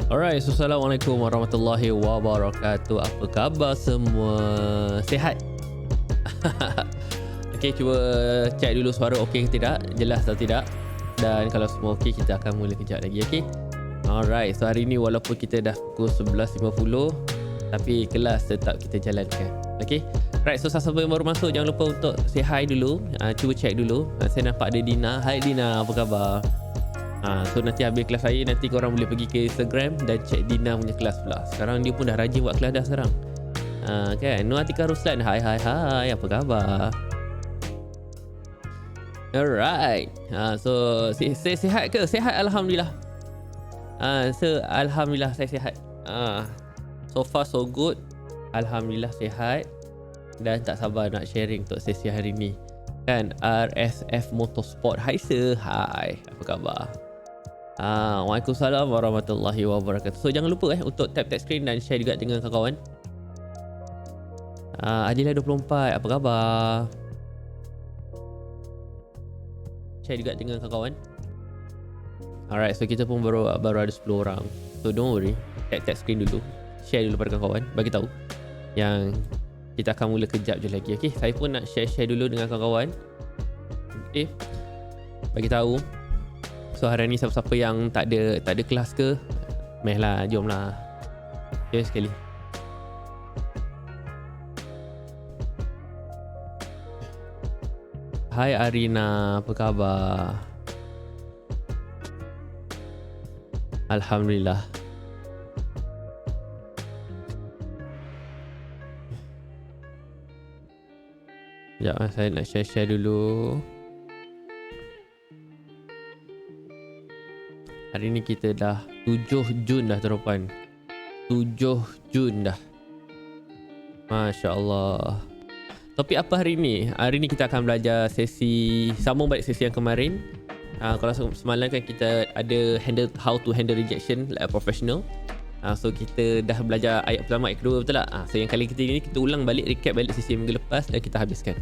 Alright, so Assalamualaikum warahmatullahi wabarakatuh. Apa khabar semua? Sihat? Okay, cuba check dulu suara okey ke tidak, jelas atau tidak. Dan kalau semua okey, kita akan mula kejap lagi, okay? Alright, so hari ni walaupun kita dah pukul 11.50, tapi kelas tetap kita jalankan, okay? Right, so siapa yang baru masuk, jangan lupa untuk say hi dulu. Cuba check dulu. Saya nampak ada Dina. Hai Dina, apa khabar? So nanti habis kelas saya, nanti korang boleh pergi ke Instagram dan check Dina punya kelas pula. Sekarang dia pun dah rajin buat kelas dah sekarang. Kan? Nur Atika Ruslan, hai, apa khabar? Alright. So saya sihat ke? Sihat, Alhamdulillah. So Alhamdulillah saya sihat. So far so good. Alhamdulillah sihat. Dan tak sabar nak sharing untuk sesi hari ni. Kan, RSF Motorsport. Hai sir, hai, apa khabar? Waalaikumsalam warahmatullahi wabarakatuh. So jangan lupa untuk tap screen dan share juga dengan kawan-kawan. Adila 24, apa khabar? Share juga dengan kawan-kawan. Alright, so kita pun baru ada 10 orang. So don't worry, tap screen dulu, share dulu pada kawan-kawan, bagi tahu yang kita akan mula kejap je lagi. Okay, saya pun nak share dulu dengan kawan-kawan. Okay, bagi tahu. So hari ni siapa-siapa yang tak ada kelas ke, meh lah, jom lah. Jom sekali. Hai Arina, apa khabar? Alhamdulillah. Sekejap, saya nak share dulu. Hari ni kita dah 7 Jun dah terupan. 7 Jun dah. Masya Allah. Topik apa hari ni? Hari ni kita akan belajar sesi, sambung balik sesi yang kemarin. Kalau semalam kan kita ada how to handle rejection like a professional. So kita dah belajar ayat pertama, ayat kedua, betul tak? So yang kali kita ulang balik, recap balik sesi minggu lepas dan kita habiskan.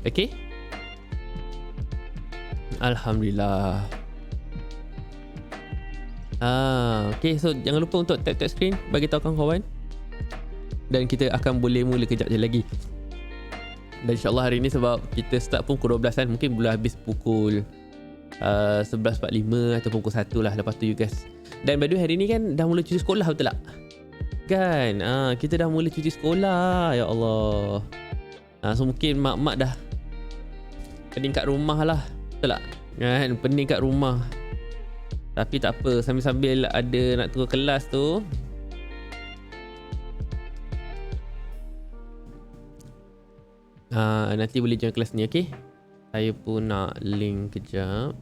Okay? Alhamdulillah. Okay, so jangan lupa untuk tap screen, bagi tahu kawan-kawan. Dan kita akan boleh mula kejap je lagi. Dan insyaAllah hari ni sebab kita start pun pukul 12 mungkin boleh habis pukul 11.45 atau pukul 1 lah lepas tu you guys. Dan by the way hari ni kan dah mula cuti sekolah, betul tak? Kan? Kita dah mula cuti sekolah. Ya Allah. So mungkin mak-mak dah pening kat rumah lah, betul tak? Kan? Pening kat rumah. Tapi tak apa, sambil-sambil ada nak turun kelas tu, nanti boleh join kelas ni, okay? Saya pun nak link kejap.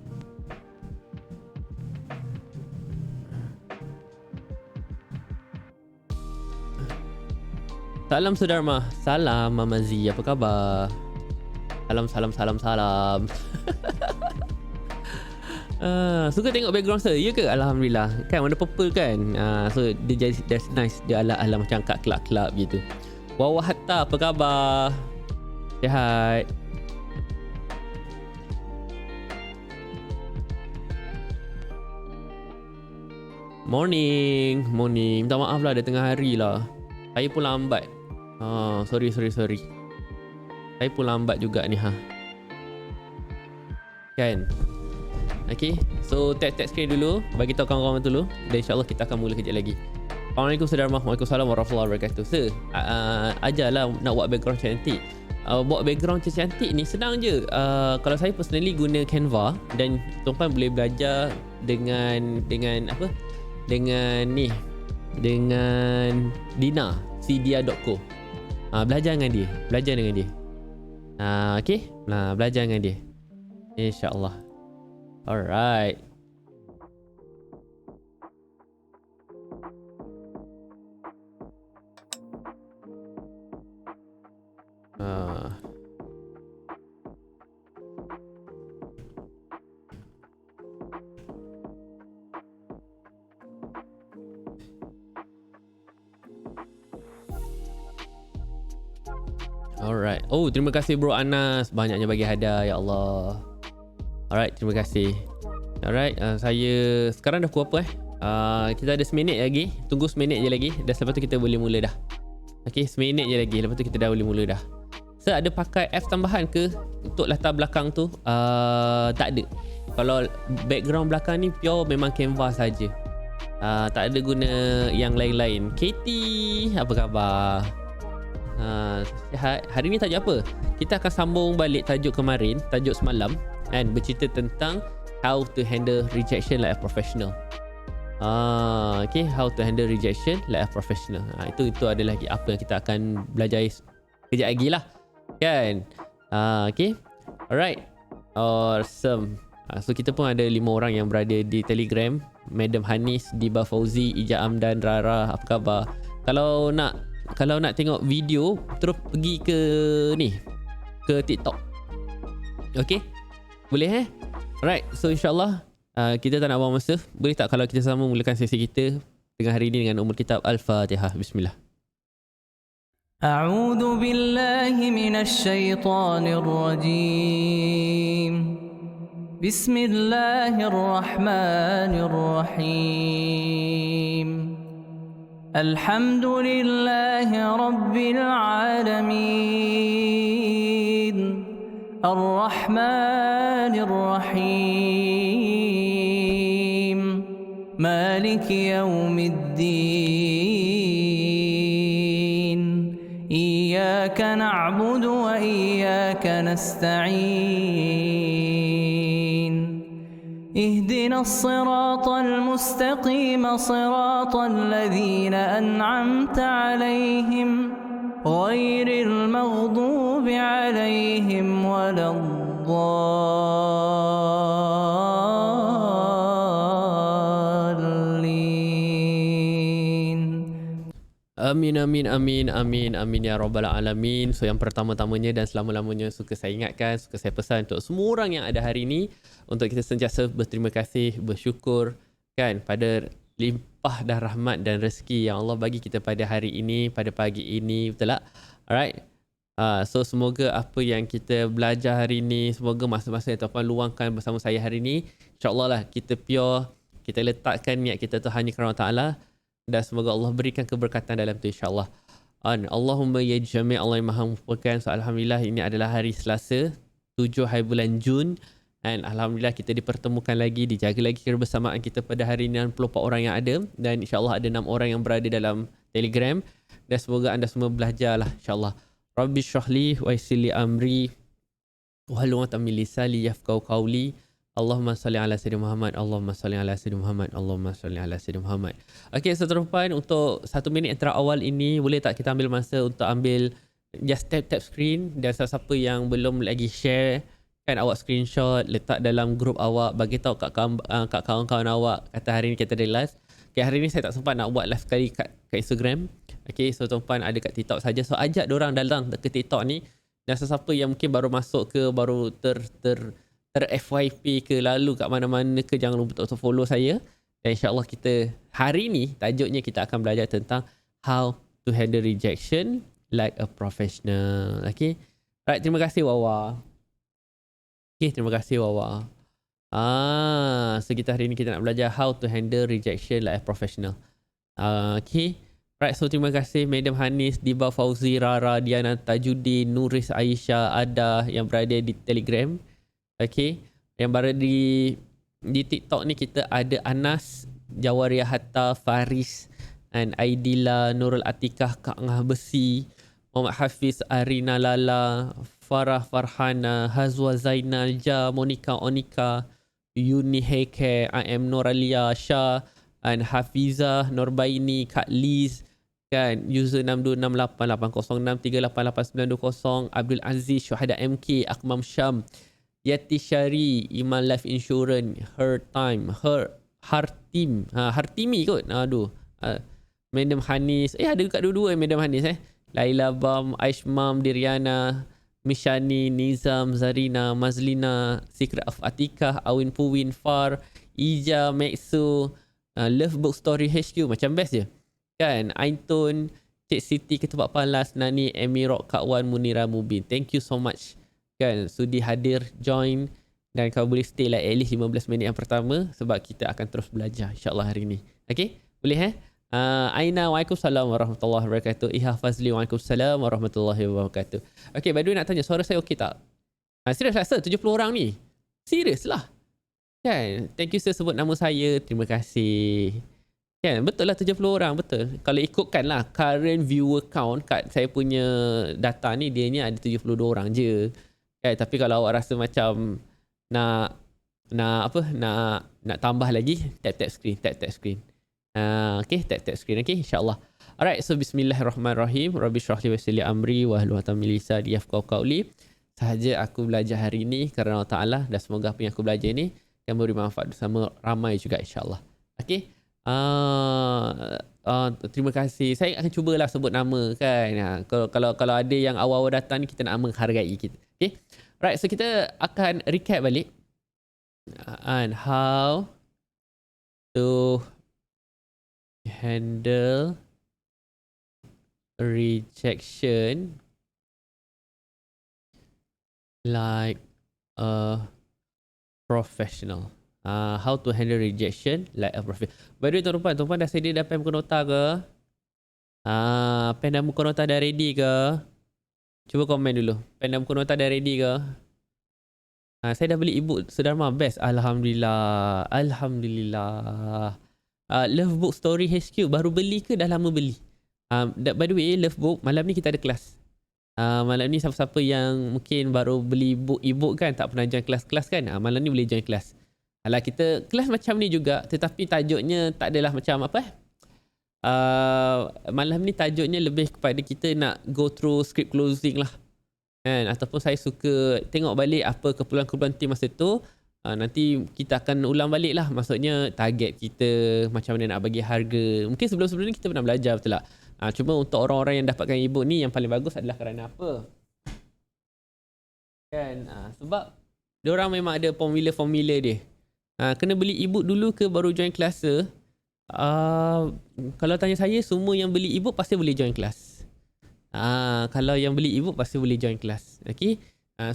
Salam Sudarma. Salam Mama Z, apa khabar? Salam. Suka tengok background saya, ya ke? Alhamdulillah. Kan warna purple kan? So dia jadi, that's nice. Dia ala-ala macam kat kelab-kelab gitu. Wawa Hatta, apa khabar? Sihat. Morning. Minta maaf lah, dah tengah hari lah. Saya pun lambat. Sorry. Saya pun lambat juga ni kan. Okay, so tap screen dulu, bagi tahu kawan-kawan dulu. Dan insyaAllah kita akan mula kejap lagi. Assalamualaikum saudara. Waalaikumsalam warahmatullahi wabarakatuh. Sir, ajarlah nak buat background cantik. Buat background cantik ni senang je. Kalau saya personally guna Canva, dan tuan-tuan boleh belajar dengan apa? Dengan Dina, cdia.co. Belajar dengan dia. Okay? Belajar dengan dia. InsyaAllah. Alright. Alright. Oh, terima kasih Bro Anas, banyaknya bagi hadiah, ya Allah. Alright, terima kasih. Alright, saya sekarang dah pukul apa kita ada seminit lagi. Tunggu seminit je lagi. Dan selepas tu kita boleh mula dah. Okay, seminit je lagi. Lepas tu kita dah boleh mula dah. So, ada pakai F tambahan ke untuk latar belakang tu? Tak ada. Kalau background belakang ni pure memang canvas saja. Tak ada guna yang lain-lain. Katie, apa khabar? Hari ni tajuk apa? Kita akan sambung balik tajuk kemarin, tajuk semalam, kan, bercerita tentang how to handle rejection like a professional. Okay, how to handle rejection like a professional. Itu adalah apa yang kita akan belajar kejap lagi lah, kan? Okay, alright, awesome. So kita pun ada 5 orang yang berada di Telegram. Madam Hanis, Diba Fauzi, Ija Amdan, Rara, apa khabar? Kalau nak tengok video, terus pergi ke ni, ke TikTok. Okay, boleh Alright, so insyaAllah kita tak nak buang masa. Boleh tak kalau kita sama mulakan sesi kita dengan hari ini dengan umur kitab Al-Fatihah. Bismillah. A'udzu billahi minasy syaithanir rajim. Bismillahirrahmanirrahim. Alhamdulillahi rabbil alamin. Ar-Rahmanir Rahim. Maliki yaumiddin. Iyyaka na'budu wa iyyaka nasta'in. اهدنا الصراط المستقيم صراط الذين أنعمت عليهم غير المغضوب عليهم ولا الضالين. Amin, amin, amin, amin, amin ya rabbal alamin. So yang pertama-tamanya dan selama-lamanya suka saya ingatkan, suka saya pesan untuk semua orang yang ada hari ini, untuk kita sentiasa berterima kasih, bersyukur, kan, pada limpah dan rahmat dan rezeki yang Allah bagi kita pada hari ini, pada pagi ini, betul tak? Alright. So semoga apa yang kita belajar hari ini, semoga masa-masa yang tuan luangkan bersama saya hari ini, insyaAllah lah kita pure, kita letakkan niat kita tu hanya kerana Ta'ala, dan semoga Allah berikan keberkatan dalam tu, insyaAllah. Allahumma ya jami' Allah yang maha mengumpulkan. So alhamdulillah ini adalah hari Selasa 7 hari bulan Jun. Dan alhamdulillah kita dipertemukan lagi, dijaga lagi kebersamaan kita pada hari ini 64 orang yang ada, dan insyaAllah ada 6 orang yang berada dalam Telegram, dan semoga anda semua belajarlah insyaAllah. Rabbi syrahli wa yassir li amri wahlul 'uqdatam min lisani yafqahu qawli. Allahumma salli ala sayyidina Muhammad, Allahumma salli ala sayyidina Muhammad, Allahumma salli ala sayyidina Muhammad. Okey, seterusnya untuk 1 minit antara awal ini, boleh tak kita ambil masa untuk ambil just tap screen, dan siapa yang belum lagi share, kan, awak screenshot, letak dalam grup awak, bagi tahu kat kawan-kawan awak, kata hari ni kita ada live. Okay, hari ni saya tak sempat nak buat live sekali kat Instagram. Okay, so tuan-tuan ada kat TikTok saja. So ajak diorang datang ke TikTok ni, dan sesiapa yang mungkin baru masuk ke, baru ter FYP ke, lalu kat mana-mana ke, jangan lupa untuk follow saya. Dan insyaAllah kita hari ni tajuknya kita akan belajar tentang how to handle rejection like a professional. Okay, right, terima kasih Wawa. Okay, terima kasih Wawa. So kita hari ni kita nak belajar how to handle rejection like a professional. Okay, right, so terima kasih Madam Hanis, Diba Fauzi, Rara, Diana, Tajuddin, Nuris, Aisyah, Ada yang berada di Telegram. Okay, yang berada di TikTok ni kita ada Anas, Jawaria Hatta, Faris, and Aidila, Nurul Atikah, Kak Ngah Besi, Muhammad Hafiz, Arina Lala, Farah Farhana, Hazwa Zainal, Ja, Monica Onika, Yuni Heke, I am Noralia, Shah, and Hafiza, Norbaini, Kak Liz, kan, user 626880638890, Abdul Aziz, Syuhada MK, Akmam Syam, Yati Syari, Iman Life Insurance, Hartimi kot. Madam Hanis, ada dekat dua-dua Madam Hanis Laila Bam, Aishmam, Diriana, Mishani, Nizam, Zarina, Mazlina, Secret of Atikah, Awin Puwin, Far, Ija, Mexo, Love Book Story HQ, macam best je kan. Aintun, Cik Siti, Ketupat Palas, Nani, Emirok, Kak Wan, Munira, Mubin, thank you so much kan, sudi hadir join Dan kau boleh stay lah at least 15 minit yang pertama sebab kita akan terus belajar insyaAllah hari ni. Okay? Boleh Aina, waalaikumsalam warahmatullahi wabarakatuh. Iha Fazli, waalaikumsalam warahmatullahi wabarakatuh. Okay, by the way nak tanya, suara saya okey tak? Serius rasa 70 orang ni? Serius lah. Kan? Thank you sir sebut nama saya. Terima kasih. Kan? Betul lah 70 orang. Betul. Kalau ikutkan lah current viewer count kat saya punya data ni, dia ni ada 72 orang je. Kan? Tapi kalau awak rasa macam nak tambah lagi, tap screen. Okay, tap screen. Okay, insyaAllah. Alright, so bismillahirrahmanirrahim. Rabbi syrah li wa yassir li amri wa hlul 'uqdatam min lisani yafqahu qawli. Sahaja aku belajar hari ini kerana Allah Ta'ala, dan semoga apa yang aku belajar ni akan beri manfaat bersama ramai juga insyaAllah. Okay. Terima kasih. Saya akan cubalah sebut nama kan. Kalau ada yang awal-awal datang ni, kita nak menghargai kita. Okay. Right, so kita akan recap balik. And how to handle rejection like a professional. How to handle rejection like a professional. By the way, tuan-tuan dah sedia dah pen muka nota ke? Pen dan muka nota dah ready ke? Cuba komen dulu. Pen dan muka nota dah ready ke? Saya dah beli e-book Sedharma best. Alhamdulillah. Love Book Story HQ baru beli ke dah lama beli? By the way, Love Book malam ni kita ada kelas. Malam ni siapa-siapa yang mungkin baru beli e-book kan, tak pernah join kelas-kelas kan, malam ni boleh join kelas. Alah, kita kelas macam ni juga, tetapi tajuknya tak adalah macam apa malam ni tajuknya lebih kepada kita nak go through script closing lah kan, ataupun saya suka tengok balik apa keperluan-keperluan tim masa tu. Nanti kita akan ulang balik lah, maksudnya target kita, macam mana nak bagi harga. Mungkin sebelum-sebelum ni kita pernah belajar, betul tak? Cuma untuk orang-orang yang dapatkan e-book ni, yang paling bagus adalah kerana apa? Kan? Sebab diorang memang ada formula dia. Kena beli e-book dulu ke baru join kelas? Kalau tanya saya, semua yang beli e-book pasti boleh join kelas. Kalau yang beli e-book pasti boleh join kelas. Okay?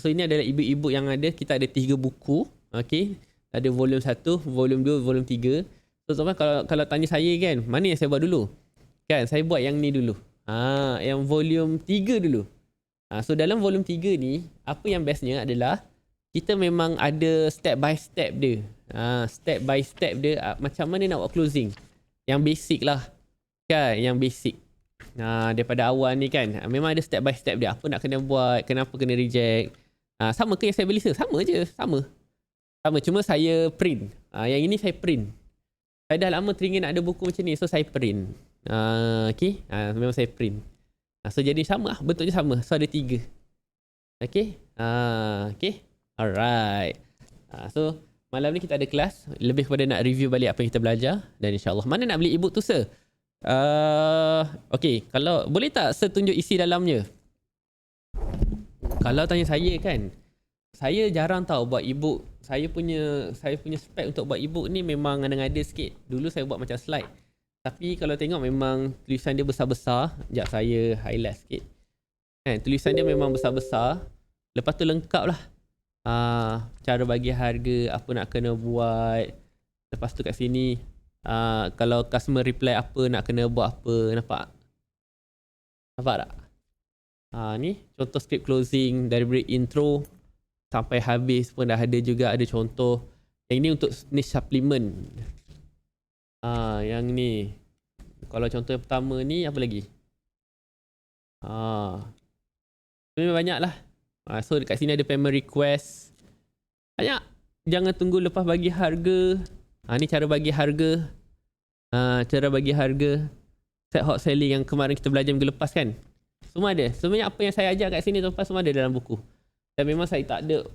So ini adalah e-book yang ada. Kita ada 3 buku. Okay? Ada volume 1, volume 2, volume 3. So teman-teman, kalau tanya saya kan, mana yang saya buat dulu? Kan, saya buat yang ni dulu. Yang volume 3 dulu. So dalam volume 3 ni, apa yang bestnya adalah kita memang ada step by step dia. Step by step dia, macam mana nak buat closing. Yang basic lah. Kan, yang basic. Daripada awal ni kan, memang ada step by step dia. Apa nak kena buat, kenapa kena reject. Sama ke yang saya beli? Sama je, sama. Cuma saya print. Yang ini saya print. Saya dah lama teringin nak ada buku macam ni, so saya print. Okay, memang saya print. So jadi sama lah, bentuknya sama. So ada 3. Okay. Okay. Alright. So malam ni kita ada kelas, lebih kepada nak review balik apa yang kita belajar. Dan insyaAllah, mana nak beli e-book tu sir? Okay, kalau boleh tak sir tunjuk isi dalamnya? Kalau tanya saya kan, saya jarang tahu buat e-book. Saya punya spek untuk buat e-book ni memang ngada-ngada sikit. Dulu saya buat macam slide. Tapi kalau tengok memang tulisan dia besar-besar. Sekejap saya highlight sikit. Tulisan dia memang besar-besar. Lepas tu lengkap lah. Cara bagi harga, apa nak kena buat. Lepas tu kat sini, kalau customer reply apa, nak kena buat apa. Nampak? Nampak tak? Ni contoh script closing dari intro sampai habis pun dah ada juga, ada contoh. Yang ni untuk niche supplement. Yang ni, kalau contoh yang pertama ni, apa lagi? Memang banyak lah. So dekat sini ada payment request. Banyak. Jangan tunggu lepas bagi harga. Ni cara bagi harga. Cara bagi harga. Set hot selling yang kemarin kita belajar minggu lepas kan. Semua ada. Sebenarnya apa yang saya ajar kat sini tuan-tuan, semua ada dalam buku. Dan memang saya tak ada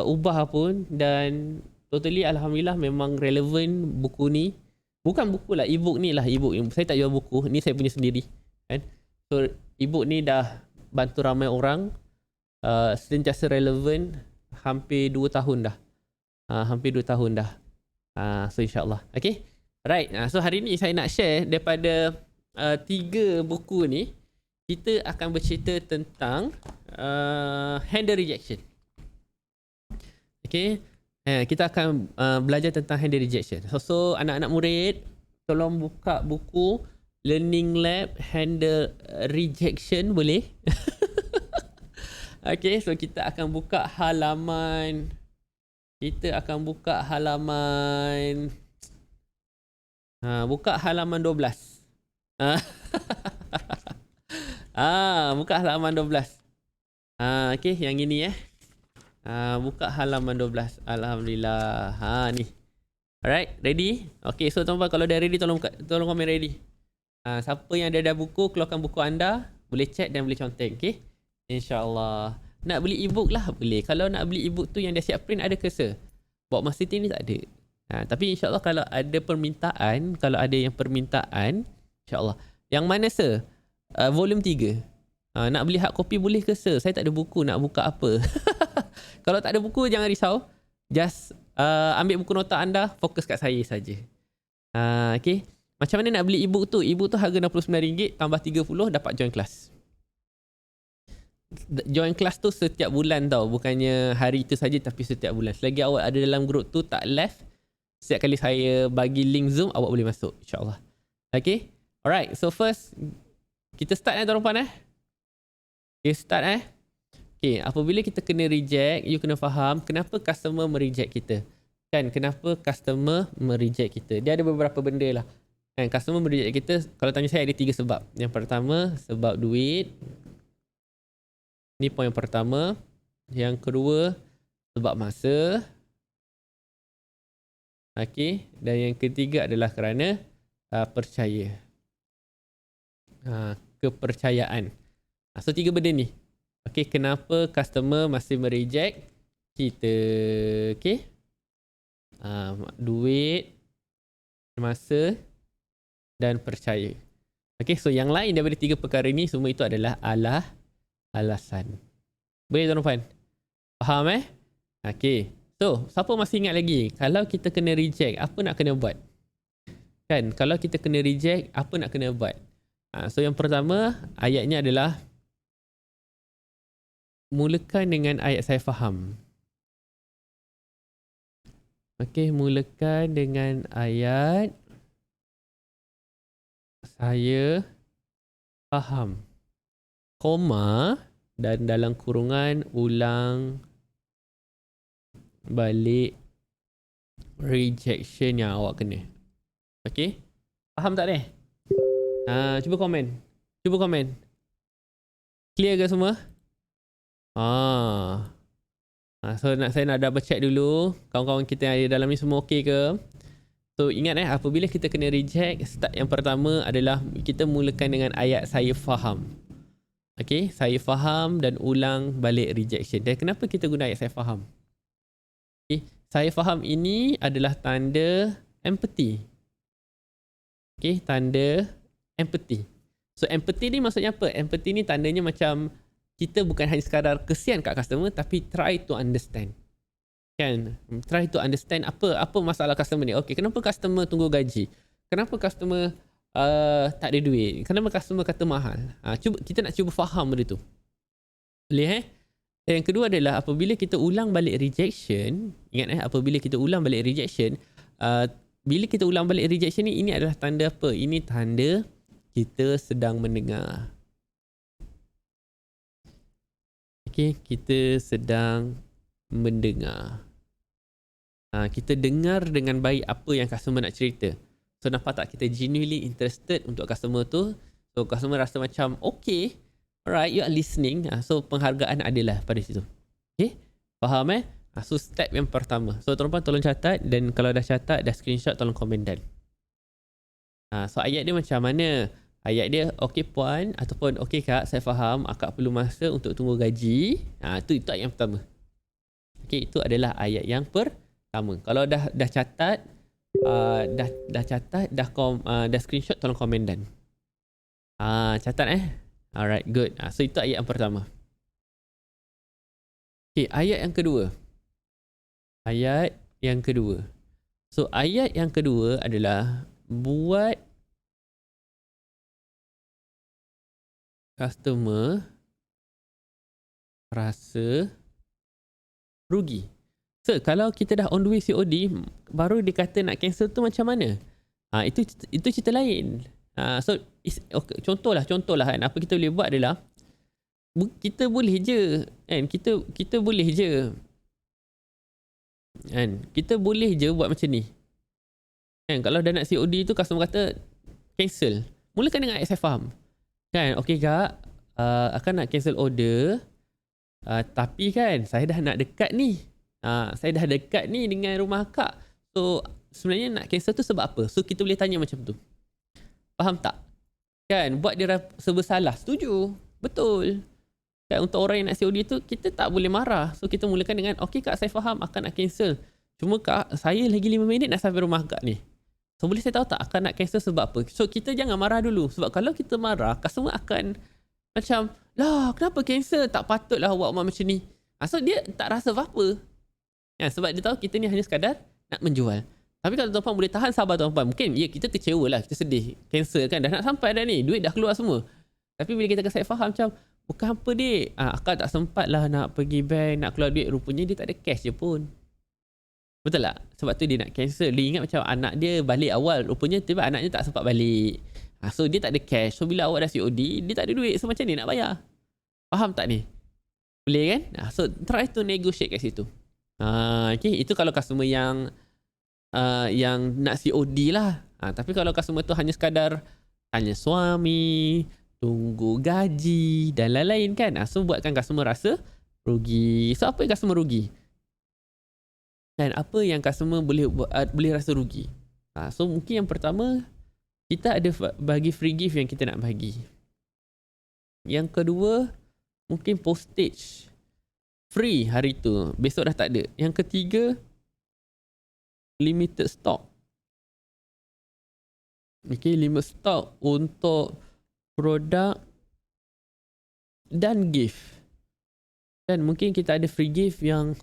ubah pun. Dan totally alhamdulillah memang relevan buku ni. Bukan buku lah, e-book ni lah, e-book. Saya tak jual buku, ni saya punya sendiri kan. So e-book ni dah bantu ramai orang, sentiasa relevan hampir 2 tahun dah. Hampir 2 tahun dah. So insyaAllah. Okay. Right. So hari ni saya nak share daripada 3 buku ni, kita akan bercerita tentang handle rejection. Okay. Kita akan belajar tentang handle rejection. So anak-anak murid, tolong buka buku Learning Lab Handle Rejection, boleh? Okay, so kita akan buka halaman. Buka halaman 12. Buka halaman 12. Okay, yang ini buka halaman 12. Alhamdulillah. Ni. Alright, ready? Okay, so tuan-tuan kalau dah ready, tolong komen ready. Siapa yang dah buku, keluarkan buku anda. Boleh cek dan boleh conteng, okay? InsyaAllah. Nak beli ebook lah boleh. Kalau nak beli ebook tu yang dah siap print, ada cursor. Buat masa ni tak ada. Tapi insyaAllah kalau ada permintaan, insyaAllah. Yang mana sir? Volume 3. Nak beli hard copy boleh ke sir? Saya tak ada buku, nak buka apa? Kalau tak ada buku, jangan risau. Just ambil buku nota anda, fokus kat saya saja. Okay. Macam mana nak beli ebook tu? Ebook tu harga RM69, tambah 30 dapat join kelas. Join kelas tu setiap bulan tau. Bukannya hari tu saja, tapi setiap bulan. Selagi awak ada dalam group tu, tak left, setiap kali saya bagi link Zoom, awak boleh masuk. InsyaAllah. Okay. Alright. So first, kita start tuan-tuan. Okay, start Okay, apabila kita kena reject, you kena faham kenapa customer mereject kita. Kan, kenapa customer mereject kita. Dia ada beberapa benda lah. Kan, customer mereject kita, kalau tanya saya ada 3 sebab. Yang pertama, sebab duit. Ni poin pertama. Yang kedua, sebab masa. Okay, dan yang ketiga adalah kerana percaya. Kepercayaan. So 3 benda ni. Okay, kenapa customer masih mereject kita. Okay. Duit, masa dan percaya. Okay, so yang lain daripada 3 perkara ni, semua itu adalah alasan. Boleh tuan-tuan? Faham Okay. So, siapa masih ingat lagi? Kalau kita kena reject, apa nak kena buat? Kan, kalau kita kena reject, apa nak kena buat? So, yang pertama, ayatnya adalah mulakan dengan ayat saya faham. Okay, mulakan dengan ayat saya faham. Koma dan dalam kurungan ulang balik rejection yang awak kena. Okay? Faham tak ni? Cuba komen. Clear ke semua? So saya nak double check dulu. Kawan-kawan kita yang ada dalam ni semua okey ke? So ingat apabila kita kena reject, start yang pertama adalah kita mulakan dengan ayat saya faham. Okay, saya faham dan ulang balik rejection. Dan kenapa kita guna ayat saya faham? Okay, saya faham ini adalah tanda empathy. Okay, tanda empathy. So empathy ni maksudnya apa? Empathy ni tandanya macam kita bukan hanya sekadar kesian kat customer, tapi try to understand. Kan? Try to understand apa masalah customer ni. Okay, kenapa customer tunggu gaji? Kenapa customer tak ada duit? Kenapa customer kata mahal? Kita nak cuba faham benda tu. Boleh Dan yang kedua adalah apabila kita ulang balik rejection, ingat apabila kita ulang balik rejection, bila kita ulang balik rejection ni, ini adalah tanda apa? Ini tanda kita sedang mendengar. Okay, kita sedang mendengar. Kita dengar dengan baik apa yang customer nak cerita. So nampak tak, kita genuinely interested untuk customer tu. So customer rasa macam okay, alright, you are listening. So penghargaan adalah pada situ. Okay, faham So step yang pertama. So tuan-tuan tolong catat, dan kalau dah catat, dah screenshot, tolong komen dan. So ayat dia macam mana? Ayat dia, okay puan, ataupun okay kak, saya faham akak perlu masa untuk tunggu gaji. Itu ayat yang pertama. Okay, itu adalah ayat yang pertama. Kalau dah catat, dah screenshot, tolong komen dan. Catat Alright, good. So itu ayat yang pertama. Okay, ayat yang kedua. So ayat yang kedua adalah buat customer rasa rugi. So kalau kita dah on the way COD, baru dia kata nak cancel tu macam mana? Itu cerita lain. So okay, contohlah kan, apa kita boleh buat adalah kita boleh je kan, kita boleh je kan, kita boleh je buat macam ni kan. Kalau dah nak COD tu, customer kata cancel, mulakan dengan saya faham kan, okey kak, akan nak cancel order, tapi kan saya dah nak dekat ni, saya dah dekat ni dengan rumah kak, so sebenarnya nak cancel tu sebab apa? So kita boleh tanya macam tu, faham tak kan? Buat dia serba salah, setuju, betul kan. Untuk orang yang nak COD tu, kita tak boleh marah. So kita mulakan dengan, okey kak, saya faham akan nak cancel, cuma kak, saya lagi 5 minit nak sampai rumah kak ni, so boleh saya tahu tak akan nak cancel sebab apa? So kita jangan marah dulu, sebab kalau kita marah, customer akan macam, lah kenapa cancel, tak patutlah awak buat macam ni. So dia tak rasa apa-apa ya, sebab dia tahu kita ni hanya sekadar nak menjual. Tapi kalau tuan-puan boleh tahan sabar tuan-puan, mungkin ya kita kecewa lah, kita sedih, cancel kan, dah nak sampai dah ni, duit dah keluar semua. Tapi bila kita saya faham macam, bukan apa dek, akak tak sempat lah nak pergi bank, nak keluar duit, rupanya dia tak ada cash je pun. Betul tak? Sebab tu dia nak cancel. Dia ingat macam anak dia balik awal, rupanya tiba anaknya tak sempat balik. So dia tak ada cash. So bila awak dah COD, dia tak ada duit. So macam ni nak bayar? Faham tak ni? Boleh kan? So try to negotiate kat situ. Okay, itu kalau customer yang nak COD lah. Tapi kalau customer tu hanya sekadar tanya suami, tunggu gaji dan lain-lain kan, so buatkan customer rasa rugi. So apa yang customer rugi? Dan apa yang customer boleh rasa rugi? So mungkin yang pertama, kita ada bagi free gift yang kita nak bagi. Yang kedua, mungkin postage free hari tu, besok dah tak ada. Yang ketiga, limited stock. Okay, limit stock untuk produk dan gift. Dan mungkin kita ada free gift yang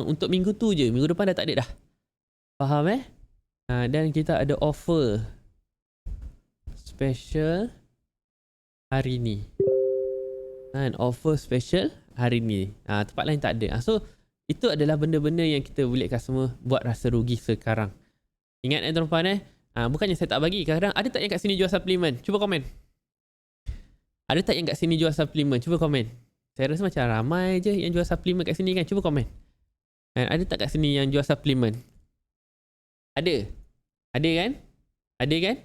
untuk minggu tu je, minggu depan dah tak ada dah. Faham dan kita ada offer special hari ni. Offer special hari ni. Tempat lain tak ada. So itu adalah benda-benda yang kita boleh customer buat rasa rugi sekarang. Ingat tuan-tuan bukannya saya tak bagi. Kadang-kadang ada tak yang kat sini jual suplemen? Cuba komen. Ada tak yang kat sini jual suplemen? Cuba komen. Saya rasa macam ramai je yang jual suplemen kat sini kan. Cuba komen. Ada tak kat sini yang jual suplemen? Ada? Ada kan? Ada kan?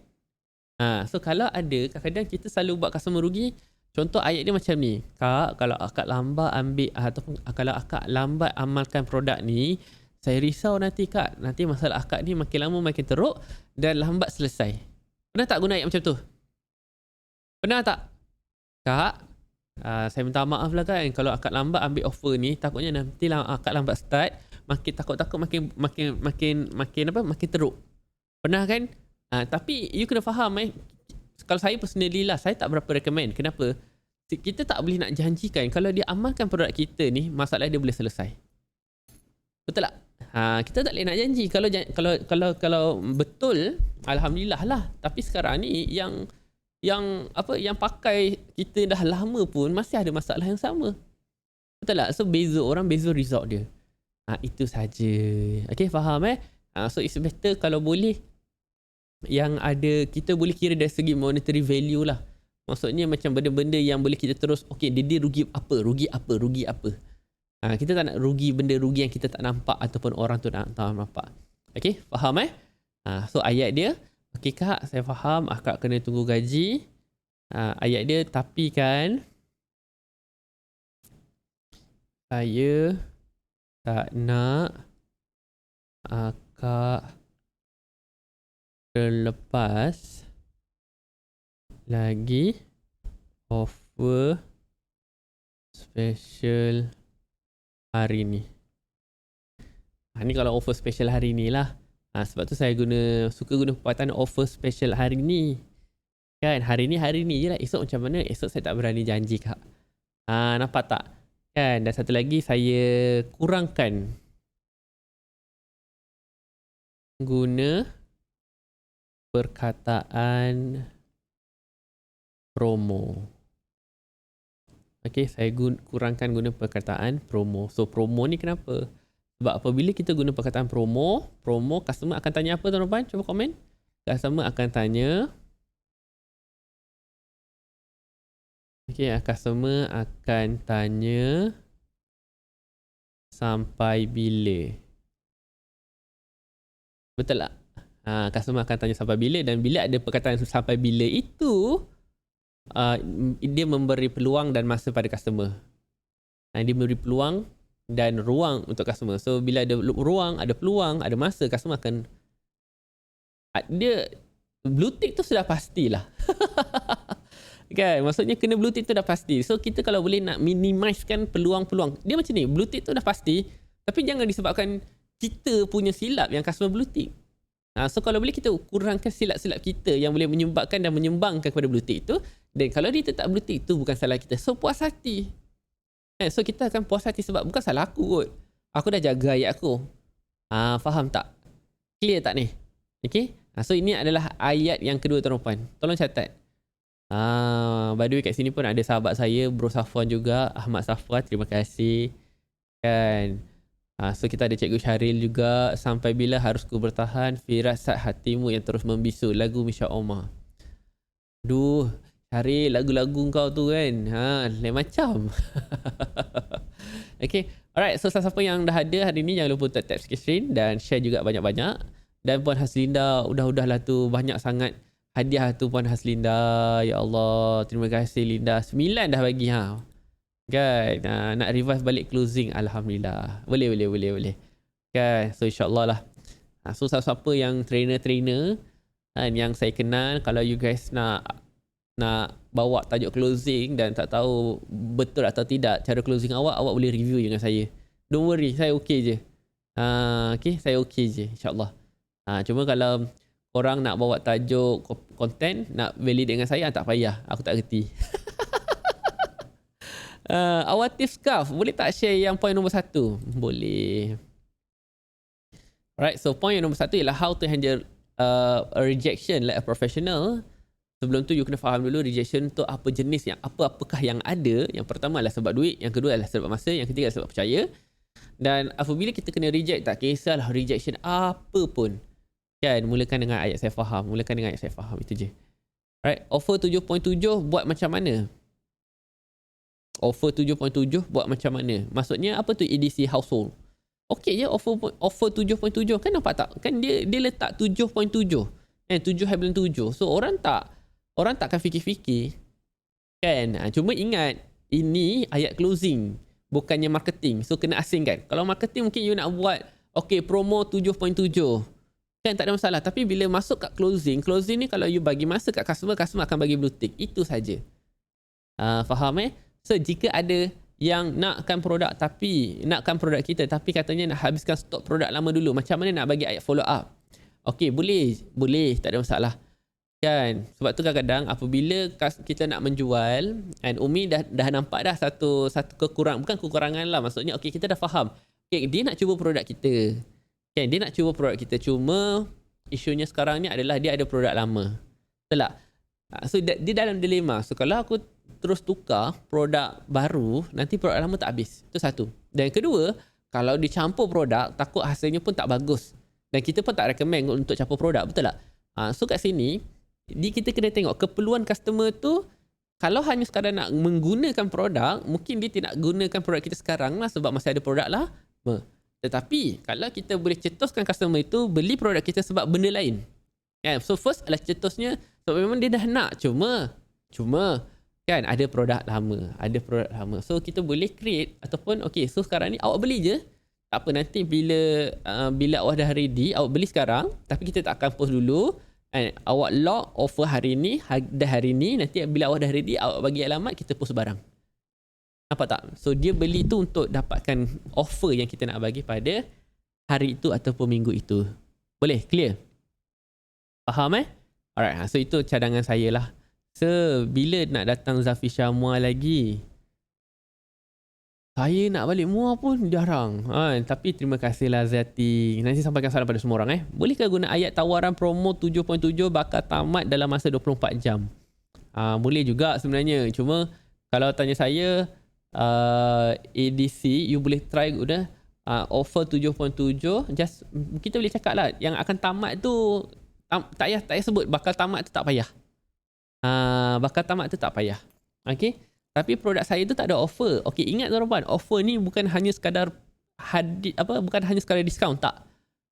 So kalau ada, kadang-kadang kita selalu buat customer rugi. Contoh ayat dia macam ni. Kak, kalau akak lambat ambil, ataupun kalau akak lambat amalkan produk ni, saya risau nanti kak. Nanti masalah akak ni makin lama makin teruk dan lambat selesai. Pernah tak guna ayat macam tu? Pernah tak? Kak, saya minta maaf lah kan, kalau akak lambat ambil offer ni, takutnya nanti akak lambat start, makin takut-takut makin teruk. Pernah kan? Tapi you kena faham kalau saya personally lah, saya tak berapa recommend. Kenapa? Kita tak boleh nak janjikan kalau dia amalkan produk kita ni, masalah dia boleh selesai. Betul tak? Kita tak boleh nak janji. Kalau betul, alhamdulillah lah. Tapi sekarang ni yang pakai kita dah lama pun masih ada masalah yang sama. Betul tak? So orang beza result dia. Itu saja. Okay, faham so it's better kalau boleh yang ada, kita boleh kira dari segi monetary value lah. Maksudnya macam benda-benda yang boleh kita terus, okay, dia rugi apa. Kita tak nak rugi benda rugi yang kita tak nampak ataupun orang tu tak nampak. Okay, faham so ayat dia, okay kak, saya faham akak kena tunggu gaji. Ayat dia, tapi kan saya tak nak akak terlepas lagi offer special hari ni. Ni kalau offer special hari ni lah. Sebab tu saya suka guna perkataan offer special hari ni. Kan, hari ni je lah. Esok macam mana? Esok saya tak berani janji kak. Nampak tak? Kan, dan satu lagi saya kurangkan guna perkataan promo. Okay, saya kurangkan guna perkataan promo. So promo ni kenapa? Sebab apabila kita guna perkataan promo, customer akan tanya apa tuan-tuan? Cuba komen. Customer akan tanya, customer akan tanya sampai bila. Betul tak? Customer akan tanya sampai bila, dan bila ada perkataan sampai bila itu, dia memberi peluang dan masa pada customer. Dia memberi peluang dan ruang untuk customer. So bila ada ruang, ada peluang, ada masa, customer akan dia blue tick tu sudah pastilah. Kan, maksudnya kena blue tick tu dah pasti. So kita kalau boleh nak minimizekan peluang-peluang, dia macam ni, blue tick tu dah pasti, tapi jangan disebabkan kita punya silap yang customer blue tick. So kalau boleh kita kurangkan silap-silap kita yang boleh menyebabkan dan menyumbangkan kepada blue tick tu, dan kalau dia tetap blue tick tu bukan salah kita, so puas hati. So kita akan puas hati sebab bukan salah aku kot, aku dah jaga ayat aku. Faham tak? Clear tak ni? Okay. So ini adalah ayat yang kedua tuan-tuan. Tolong catat. By the way kat sini pun ada sahabat saya, Bro Safwan juga, Ahmad Safwan, terima kasih. Kan. So kita ada Cikgu Syaril juga, sampai bila harus ku bertahan, firasat hatimu yang terus membisu, lagu Misha Omar. Duh, Syaril, lagu-lagu kau tu kan, lain macam. Okay, alright, so siapa yang dah ada hari ni, jangan lupa untuk tap screen dan share juga banyak-banyak. Dan Puan Haslinda, udahlah tu, banyak sangat hadiah tu Puan Haslinda. Ya Allah, terima kasih Linda. 9 dah bagi kan. Nak revive balik closing, alhamdulillah. Boleh. Kan, so insyaAllah lah. So siapa yang trainer-trainer yang saya kenal, kalau you guys nak bawa tajuk closing dan tak tahu betul atau tidak cara closing awak boleh review dengan saya. Don't worry, saya okay je. Okay, saya okay je, insyaAllah. Cuma kalau korang nak bawa tajuk konten, nak validate dengan saya, tak payah. Aku tak kerti. Awatif Scarf, boleh tak share yang point nombor 1? Boleh. Alright, so point yang nombor 1 ialah how to handle a rejection like a professional. Sebelum tu you kena faham dulu rejection tu apa jenis, yang apakah yang ada. Yang pertama adalah sebab duit, yang kedua adalah sebab masa, yang ketiga adalah sebab percaya. Dan apabila kita kena reject, tak kisahlah rejection apa pun. Kan, mulakan dengan ayat saya faham. Itu je. Alright, offer 7.7 buat macam mana? Offer 7.7 buat macam mana? Maksudnya apa tu EDC household? Okey je offer 7.7. Kan nampak tak? Kan dia letak 7.7. 7/7. So orang takkan fikir-fikir. Kan? Cuma ingat, ini ayat closing, bukannya marketing. So kena asingkan. Kalau marketing mungkin you nak buat promo 7.7. Kan tak ada masalah. Tapi bila masuk kat closing ni kalau you bagi masa kat customer akan bagi blue tick. Itu saja. Faham So jika ada yang nakkan produk kita tapi katanya nak habiskan stok produk lama dulu, macam mana nak bagi ayat follow up? Okey, boleh, tak ada masalah. Kan? Sebab tu kadang-kadang apabila kita nak menjual, and Umi dah nampak dah satu bukan kekurangan lah, maksudnya kita dah faham. Dia nak cuba produk kita. Kan, dia nak cuba produk kita, cuma isunya sekarang ni adalah dia ada produk lama. Betul tak? So dia dalam dilema. So kalau aku terus tukar produk baru, nanti produk lama tak habis. Itu satu. Dan kedua, kalau dicampur produk, takut hasilnya pun tak bagus. Dan kita pun tak recommend untuk campur produk. Betul tak? So kat sini, kita kena tengok keperluan customer tu. Kalau hanya sekadar nak menggunakan produk, mungkin dia tidak gunakan produk kita sekarang lah sebab masih ada produk lah. Tetapi kalau kita boleh cetuskan customer itu beli produk kita sebab benda lain. So first adalah cetusnya sebab memang dia dah nak, cuma kan ada produk lama. So kita boleh create ataupun so sekarang ni awak beli je. Tak apa, nanti bila awak dah ready, awak beli sekarang, tapi kita tak akan post dulu. Awak lock offer hari ni, nanti bila awak dah ready, awak bagi alamat, kita post barang. Nampak tak? So dia beli tu untuk dapatkan offer yang kita nak bagi pada hari itu ataupun minggu itu. Boleh? Clear? Faham Alright, so itu cadangan saya lah. So bila nak datang Zafi Syamwa lagi? Saya nak balik Muar pun jarang. Tapi terima kasih lah Zati. Nanti sampaikan salam pada semua orang. Bolehkah guna ayat tawaran promo 7.7 bakal tamat dalam masa 24 jam? Boleh juga sebenarnya. Cuma kalau tanya saya, ADC, you boleh try guna offer 7.7, just kita boleh cakap lah yang akan tamat tu tak payah sebut bakal tamat tu tak payah. Bakal tamat tu tak payah. Okay. Tapi produk saya tu tak ada offer. Okay, ingat tuan-tuan, offer ni bukan hanya sekadar bukan hanya sekadar diskaun, tak.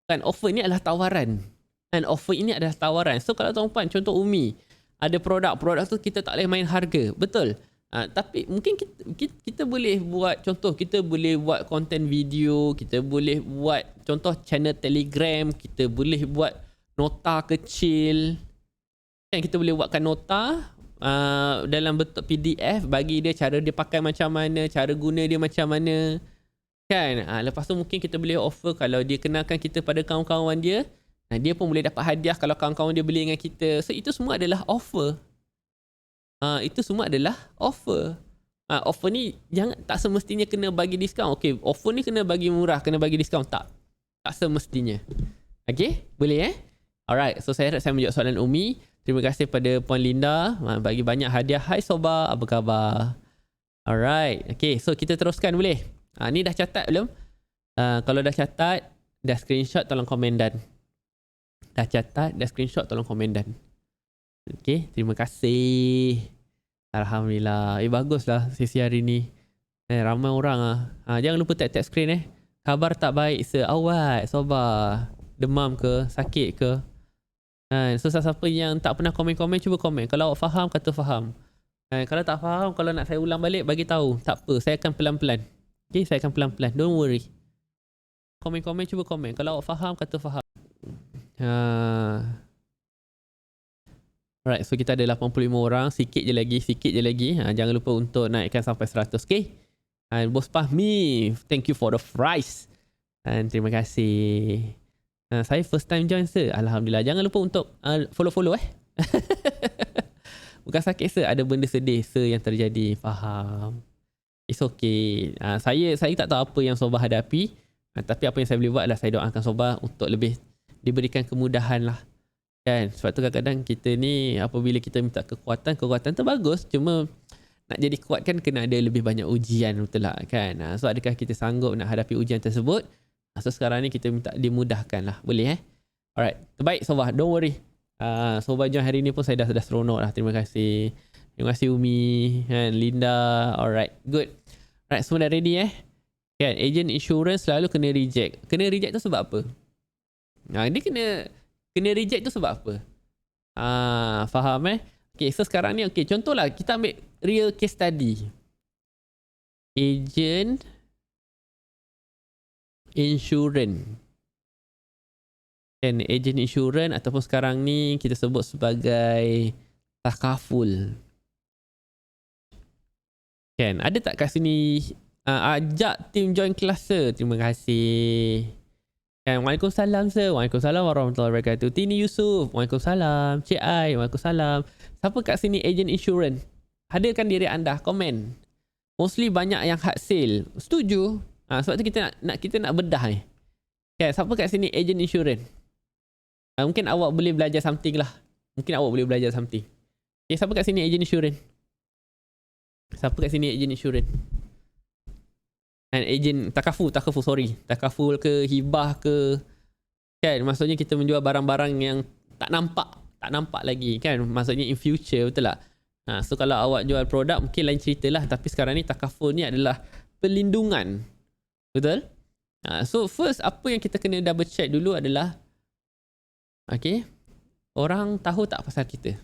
Kan offer ni adalah tawaran. Dan offer ini adalah tawaran. So kalau tuan-tuan, contoh Umi, ada produk tu kita tak boleh main harga. Betul. Tapi mungkin kita boleh buat, contoh kita boleh buat konten video, kita boleh buat contoh channel Telegram, kita boleh buat nota kecil. Kan kita boleh buatkan nota dalam bentuk PDF, bagi dia cara dia pakai macam mana, cara guna dia macam mana. Kan? Lepas tu mungkin kita boleh offer kalau dia kenalkan kita pada kawan-kawan dia, dia pun boleh dapat hadiah kalau kawan-kawan dia beli dengan kita. So itu semua adalah offer. Itu semua adalah offer. Offer ni tak semestinya kena bagi diskaun. Okay, offer ni kena bagi murah, kena bagi diskaun. Tak semestinya. Okay, boleh Alright, so saya harap saya menjawab soalan Umi. Terima kasih pada Puan Linda bagi banyak hadiah. Hai Soba, apa khabar? Alright, okay, so kita teruskan boleh? Ni dah catat belum? Kalau dah catat, dah screenshot tolong komen dan. Dah catat, dah screenshot tolong komen dan. Okay, terima kasih. Alhamdulillah. Baguslah sesi hari ni. Ramai orang jangan lupa tap screen Khabar tak baik seawal Soba. Demam ke, sakit ke? So siapa yang tak pernah komen-komen, cuba komen. Kalau awak faham, kata faham. Kalau tak faham, kalau nak saya ulang balik, bagi tahu. Tak apa, saya akan pelan-pelan. Okay, saya akan pelan-pelan. Don't worry. Komen-komen, cuba komen. Kalau awak faham, kata faham. Alright, so kita ada 85 orang. Sikit je lagi. Jangan lupa untuk naikkan sampai 100. Okay? Bos Fahmi, thank you for the fries. Terima kasih. Saya first time join sir. Alhamdulillah. Jangan lupa untuk follow-follow Bukan sakit sir, ada benda sedih sir yang terjadi. Faham. It's okay. Saya tak tahu apa yang Soba hadapi. Tapi apa yang saya boleh buat adalah saya doakan Soba untuk lebih diberikan kemudahan lah. Kan? Sebab tu kadang-kadang kita ni apabila kita minta kekuatan tu bagus. Cuma nak jadi kuat kan kena ada lebih banyak ujian, betul tak kan? So adakah kita sanggup nak hadapi ujian tersebut? So sekarang ni kita minta dimudahkan lah. Boleh Alright. Terbaik Soba. Don't worry. Soba join hari ni pun saya dah seronok lah. Terima kasih. Terima kasih Umi and Linda. Alright. Good. Alright. Semua dah ready Kan? Agent insurance selalu kena reject. Kena reject tu sebab apa? Dia kena reject tu sebab apa? Faham Okay. So sekarang ni contohlah kita ambil real case study. Agent insurance. Kan, agent insurance ataupun sekarang ni kita sebut sebagai takaful. Kan, ada tak kat sini ajak tim join kelas sir? Terima kasih. Kan, Waalaikumsalam sir. Waalaikumsalam warahmatullahi wabarakatuh. Tini Yusuf. Waalaikumsalam. Cik Ai. Waalaikumsalam. Siapa kat sini agent insurance? Hadirkan diri anda. Komen. Mostly banyak yang hard sale. Setuju. Sebab tu kita nak bedah Kan, siapa kat sini agent insurance? Mungkin awak boleh belajar something lah. Okay, siapa kat sini agent insurance? Siapa kat sini agent insurance? Agent takaful sorry. Takaful ke hibah ke? Kan, maksudnya kita menjual barang-barang yang tak nampak lagi kan? Maksudnya in future, betul tak? So kalau awak jual produk mungkin lain cerita lah. Tapi sekarang ni takaful ni adalah pelindungan. Betul? So first apa yang kita kena double check dulu adalah orang tahu tak pasal kita?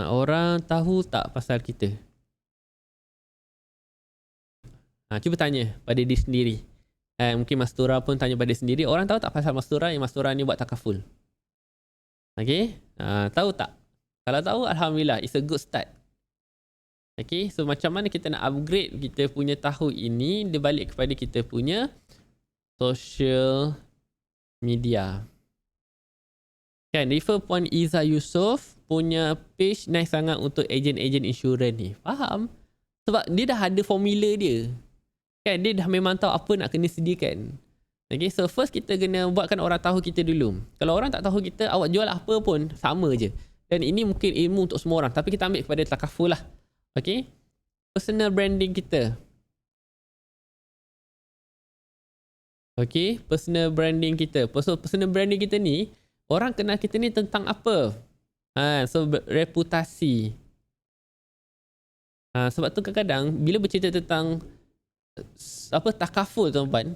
Orang tahu tak pasal kita? Cuba tanya pada diri sendiri. Mungkin Mastura pun tanya pada diri sendiri. Orang tahu tak pasal Mastura yang Mastura ni buat takaful? Tahu tak? Kalau tahu, Alhamdulillah. It's a good start. So macam mana kita nak upgrade kita punya tahu ini? Dia balik kepada kita punya social media. Kan, refer Puan Iza Yusof punya page nice sangat untuk agent-agent insurans ni. Faham? Sebab dia dah ada formula dia. Kan, dia dah memang tahu apa nak kena sediakan. So first kita kena buatkan orang tahu kita dulu. Kalau orang tak tahu kita, awak jual apa pun sama je. Dan ini mungkin ilmu untuk semua orang. Tapi kita ambil kepada takaful lah. personal branding kita. Okay, personal branding kita. Personal branding kita ni, orang kenal kita ni tentang apa? So reputasi. Sebab tu kadang-kadang bila bercerita tentang takaful tuan-tuan.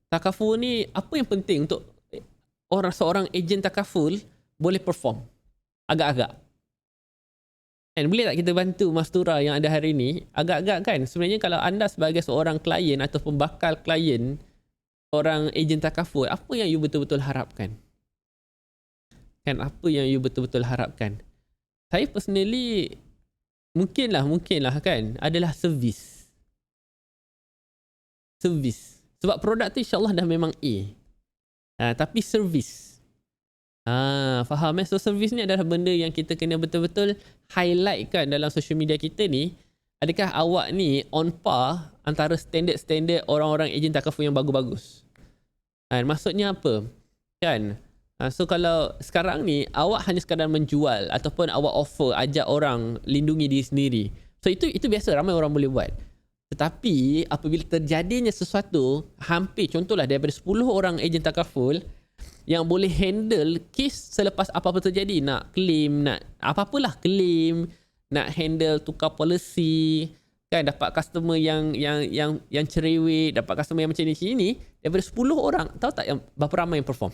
Takaful ni apa yang penting untuk seorang ejen takaful boleh perform agak-agak. And boleh tak kita bantu Mastura yang ada hari ni agak-agak kan? Sebenarnya kalau anda sebagai seorang klien ataupun bakal klien orang ejen takaful, apa yang you betul-betul harapkan? Kan apa yang you betul-betul harapkan? Saya personally mungkinlah kan adalah servis. Sebab produk tu insyaAllah dah memang A. Tapi servis. Faham So servis ni adalah benda yang kita kena betul-betul highlight kan dalam social media kita ni. Adakah awak ni on par antara standard orang-orang ejen takaful yang bagus-bagus? Maksudnya apa? Kan? So kalau sekarang ni awak hanya sekadar menjual ataupun awak offer ajak orang lindungi diri sendiri. So itu biasa, ramai orang boleh buat. Tetapi apabila terjadinya sesuatu, hampir contohlah daripada 10 orang ejen takaful yang boleh handle kes selepas apa-apa terjadi, nak claim, nak apa-apalah claim, nak handle tukar policy, kan, dapat customer yang cerewet, dapat customer yang macam ni, daripada 10 orang, tahu tak yang berapa ramai yang perform?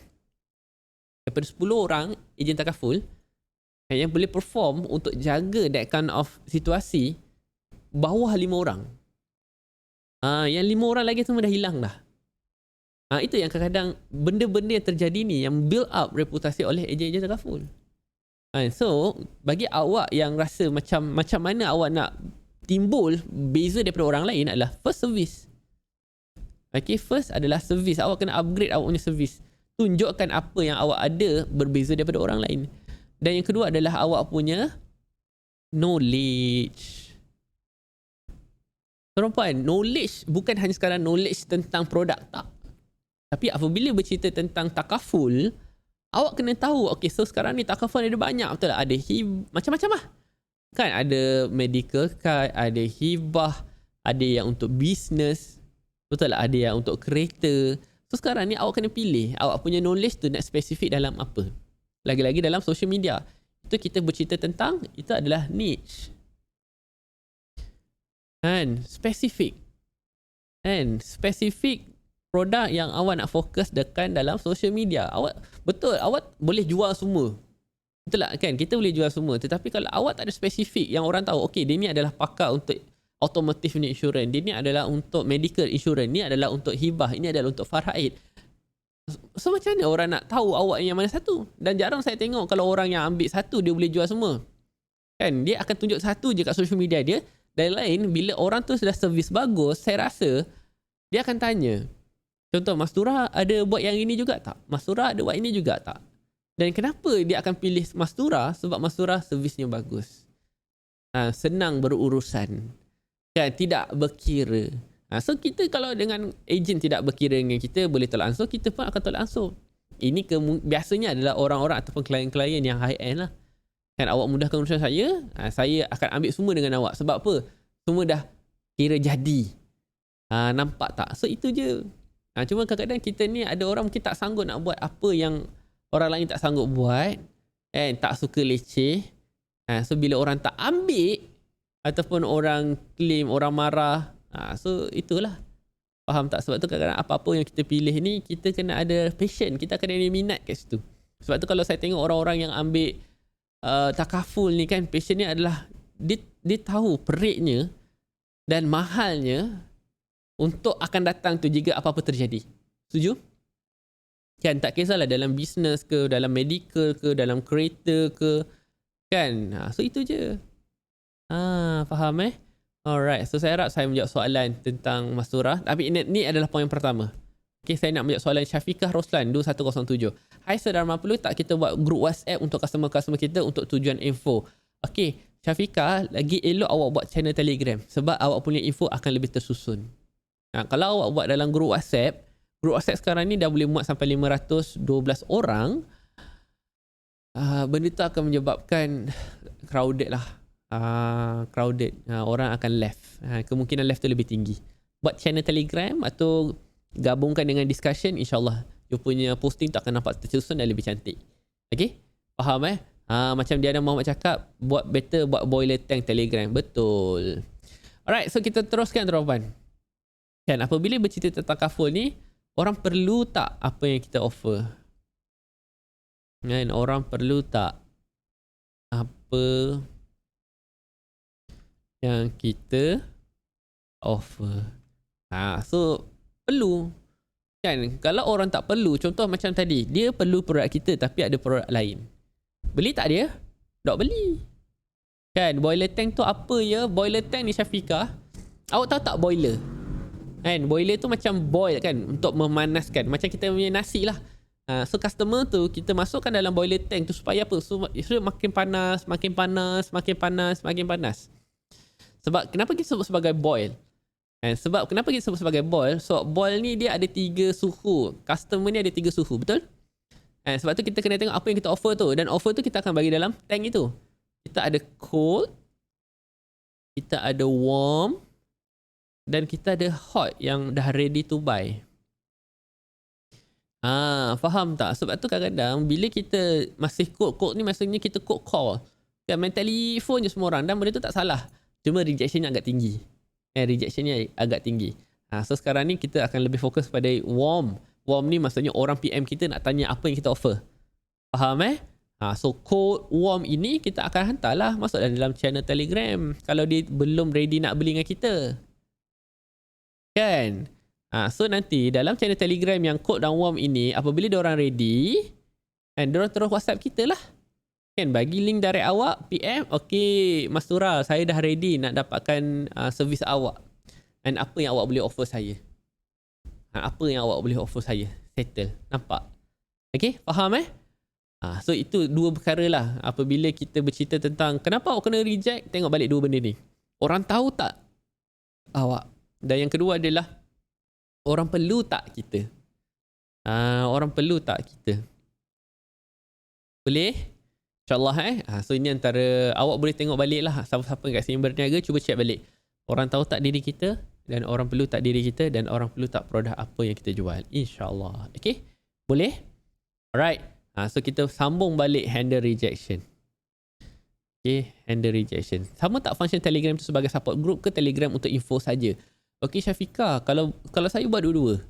Daripada 10 orang ejen takaful yang boleh perform untuk jaga that kind of situasi, bawah 5 orang. Yang 5 orang lagi semua dah hilang dah. Itu yang kadang-kadang benda-benda yang terjadi ni yang build up reputasi oleh ejen-ejen takaful. So bagi awak yang rasa macam mana awak nak timbul beza daripada orang lain adalah first service. Okay, first adalah service. Awak kena upgrade awak punya service. Tunjukkan apa yang awak ada berbeza daripada orang lain. Dan yang kedua adalah awak punya knowledge. Perempuan, knowledge bukan hanya sekadar knowledge tentang produk, tak. Tapi apabila bercerita tentang takaful, awak kena tahu, okay, so sekarang ni takaful ada banyak, betul tak? Ada macam-macam lah. Kan ada medical card, ada hibah, ada yang untuk business, betul tak? Ada yang untuk kereta. So sekarang ni awak kena pilih, awak punya knowledge tu nak spesifik dalam apa. Lagi-lagi dalam social media. Itu kita bercerita tentang, itu adalah niche. And spesifik produk yang awak nak fokus dekat dalam social media. Awak boleh jual semua, betul tak kan? Kita boleh jual semua, tetapi kalau awak tak ada spesifik yang orang tahu, okay, dia ni adalah pakar untuk automotive ni insurance, dia ni adalah untuk medical insurance, ni adalah untuk hibah, ini adalah untuk faraid. So macam mana orang nak tahu awak yang mana satu? Dan jarang saya tengok kalau orang yang ambil satu dia boleh jual semua, kan? Dia akan tunjuk satu je kat social media dia. Dan lain, bila orang tu sudah servis bagus, saya rasa dia akan tanya, contoh, Mastura ada buat yang ini juga tak? Mastura ada buat ini juga tak? Dan kenapa dia akan pilih Mastura? Sebab Mastura servisnya bagus. Senang berurusan, kan? Tidak berkira. So kita kalau dengan ejen tidak berkira dengan kita, boleh tolak ansur, kita pun akan tolak ansur. Ini biasanya adalah orang-orang ataupun klien-klien yang high end lah. Kan, awak mudahkan urusan saya akan ambil semua dengan awak. Sebab apa? Semua dah kira jadi. Nampak tak? So itu je. Cuma kadang-kadang kita ni ada orang mungkin tak sanggup nak buat apa yang orang lain tak sanggup buat, tak suka leceh. So bila orang tak ambil ataupun orang claim, orang marah, so itulah. Faham tak? Sebab tu kadang-kadang apa-apa yang kita pilih ni, kita kena ada passion, kita kena ada minat kat situ. Sebab tu kalau saya tengok orang-orang yang ambil takaful ni kan, passion ni adalah dia tahu peritnya dan mahalnya untuk akan datang tu jika apa-apa terjadi. Setuju? Kan, tak kisahlah dalam bisnes ke, dalam medical ke, dalam kereta ke, kan? So itu je. Faham Alright, so saya harap saya menjawab soalan tentang Mastura. Tapi ini adalah poin pertama. Okay, saya nak menjawab soalan Syafiqah Roslan 2107. Hai Saudara, perlu tak kita buat grup WhatsApp untuk customer-customer kita untuk tujuan info? Okay, Syafiqah, lagi elok awak buat channel Telegram sebab awak punya info akan lebih tersusun. Kalau awak buat dalam grup WhatsApp sekarang ni dah boleh muat sampai 512 orang. Benda tu akan menyebabkan crowded lah. crowded, orang akan left, kemungkinan left tu lebih tinggi. Buat channel Telegram atau gabungkan dengan discussion, insyaAllah you punya posting tu akan nampak tersusun dan lebih cantik. Okay, faham macam Diana Muhammad cakap, buat boiler tank Telegram. Betul. Alright, so kita teruskan teman-teman. Kan, apabila bercerita tentang kaful ni, orang perlu tak apa yang kita offer? Kan, orang perlu tak apa yang kita offer? So perlu. Kan, kalau orang tak perlu, contoh macam tadi, dia perlu produk kita tapi ada produk lain. Beli tak dia? Tak beli. Kan, boiler tank tu apa ya? Boiler tank ni Syafiqah, awak tahu tak boiler? Kan, boiler tu macam boil kan, untuk memanaskan. Macam kita punya nasi lah. So customer tu kita masukkan dalam boiler tank tu supaya apa? So makin panas, makin panas, makin panas, makin panas. Sebab kenapa kita sebut sebagai boil? Sebab kenapa kita sebut sebagai boil? So boil ni dia ada 3 suhu. Customer ni ada 3 suhu, betul? Sebab tu kita kena tengok apa yang kita offer tu. Dan offer tu kita akan bagi dalam tank itu. Kita ada cold, kita ada warm, dan kita ada hot yang dah ready to buy. Faham tak? Sebab tu kadang-kadang bila kita masih cold ni maksudnya kita cold call. Kan, main telefon je semua orang. Dan benda tu tak salah. Cuma rejectionnya agak tinggi. Rejectionnya agak tinggi. So sekarang ni kita akan lebih fokus pada warm. Warm ni maksudnya orang PM kita nak tanya apa yang kita offer. Faham so cold warm ini kita akan hantarlah masuk dalam channel Telegram kalau dia belum ready nak beli dengan kita. Kan? So nanti dalam channel Telegram yang cold dan warm ini, apabila diorang ready, diorang terus WhatsApp kita lah. Kan, bagi link direct awak, PM, okay Mas Tural, saya dah ready nak dapatkan servis awak. Dan apa yang awak boleh offer saya? Apa yang awak boleh offer saya? Settle. Nampak? Okay, faham so itu dua perkara lah. Apabila kita bercerita tentang kenapa awak kena reject, tengok balik dua benda ni. Orang tahu tak awak? Dan yang kedua adalah orang perlu tak kita? Orang perlu tak kita? Boleh? InsyaAllah so ini antara awak boleh tengok balik lah. Siapa-siapa kat sini berniaga, cuba check balik. Orang tahu tak diri kita? Dan orang perlu tak diri kita? Dan orang perlu tak produk apa yang kita jual? InsyaAllah. Okay? Boleh? Alright. So kita sambung balik handle rejection. Okay, handle rejection. Sama tak function Telegram tu sebagai support group ke Telegram untuk info saja? Okay Syafiqah, kalau saya buat dua-dua.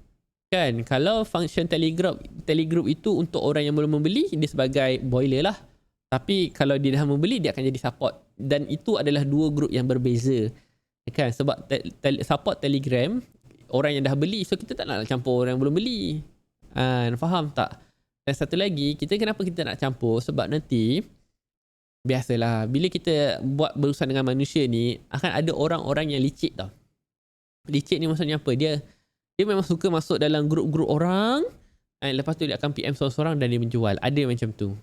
Kan, kalau function Telegram itu untuk orang yang belum membeli, dia sebagai boiler lah. Tapi kalau dia dah membeli, dia akan jadi support. Dan itu adalah dua group yang berbeza. Kan, sebab support Telegram, orang yang dah beli, so kita tak nak campur orang yang belum beli. Faham tak? Dan satu lagi, kenapa kita nak campur? Sebab nanti, biasalah, bila kita buat berurusan dengan manusia ni, akan ada orang-orang yang licik tau. Licik ni maksudnya apa? Dia memang suka masuk dalam grup-grup orang, lepas tu dia akan PM seorang-seorang dan dia menjual. Ada macam tu.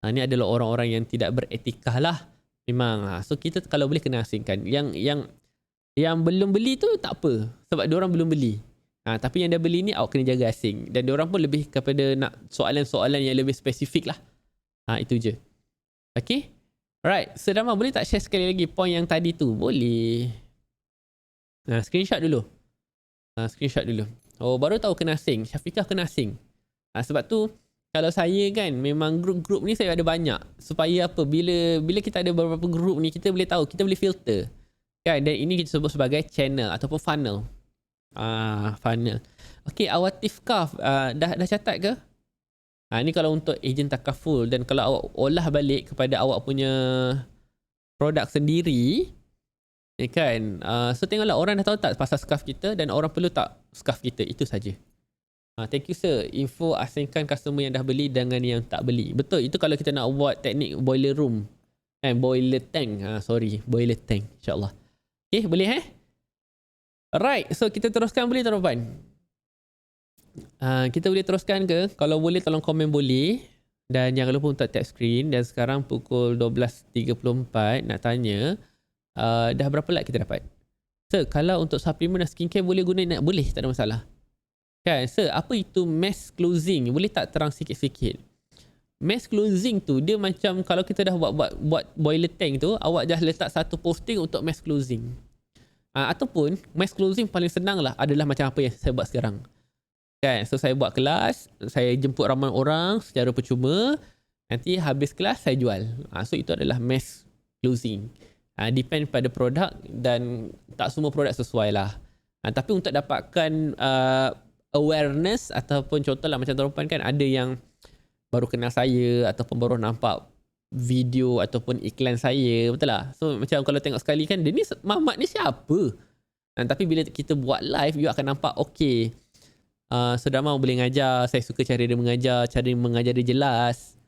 Ni adalah orang-orang yang tidak beretikah lah. Memang. So kita kalau boleh kena asingkan. Yang belum beli tu tak apa. Sebab diorang belum beli. Tapi yang dah beli ni awak kena jaga asing. Dan diorang pun lebih kepada nak soalan-soalan yang lebih spesifik lah. Itu je. Okay? Alright. So Dama boleh tak share sekali lagi point yang tadi tu? Boleh. Screenshot dulu. Screenshot dulu. Oh, baru tahu kena asing. Syafiqah kena asing. Sebab tu kalau saya kan memang grup-grup ni saya ada banyak. Supaya apa? Bila kita ada beberapa grup ni, kita boleh tahu, kita boleh filter. Kan? Dan ini kita sebut sebagai channel ataupun funnel. Funnel. Okay, Awatif Kaf dah catat ke? Ni kalau untuk ejen takaful. Dan kalau awak olah balik kepada awak punya produk sendiri, kan? So tengoklah orang dah tahu tak pasal scarf kita dan orang perlu tak scarf kita. Itu saja. Thank you sir. Info asingkan customer yang dah beli dengan yang tak beli. Betul. Itu kalau kita nak buat teknik boiler room. Boiler tank. Boiler tank. InsyaAllah. Okay, boleh Alright. So kita teruskan boleh tuan-tuan? Kita boleh teruskan ke? Kalau boleh tolong komen boleh. Dan jangan lupa untuk tap screen. Dan sekarang pukul 12.34 nak tanya. Dah berapa like kita dapat? Sir, kalau untuk supplement dan skincare boleh guna? Boleh, tak ada masalah. Kan, sir, apa itu mass closing? Boleh tak terang sikit-sikit? mass closing tu dia macam kalau kita dah buat boiler tank tu, awak dah letak satu posting untuk mass closing. Ataupun mass closing paling senang lah adalah macam apa yang saya buat sekarang. Kan? So saya buat kelas, saya jemput ramai orang secara percuma, nanti habis kelas saya jual. So itu adalah mass closing. Depend pada produk dan tak semua produk sesuai lah. Tapi untuk dapatkan awareness ataupun contohlah macam Tuan Ropan kan ada yang baru kenal saya ataupun baru nampak video ataupun iklan saya, betul lah. So macam kalau tengok sekali kan, dia ni Mamat ni siapa? Tapi bila kita buat live, you akan nampak okay, Saudara Mau boleh ngajar, saya suka cara dia mengajar, cara mengajar dia jelas.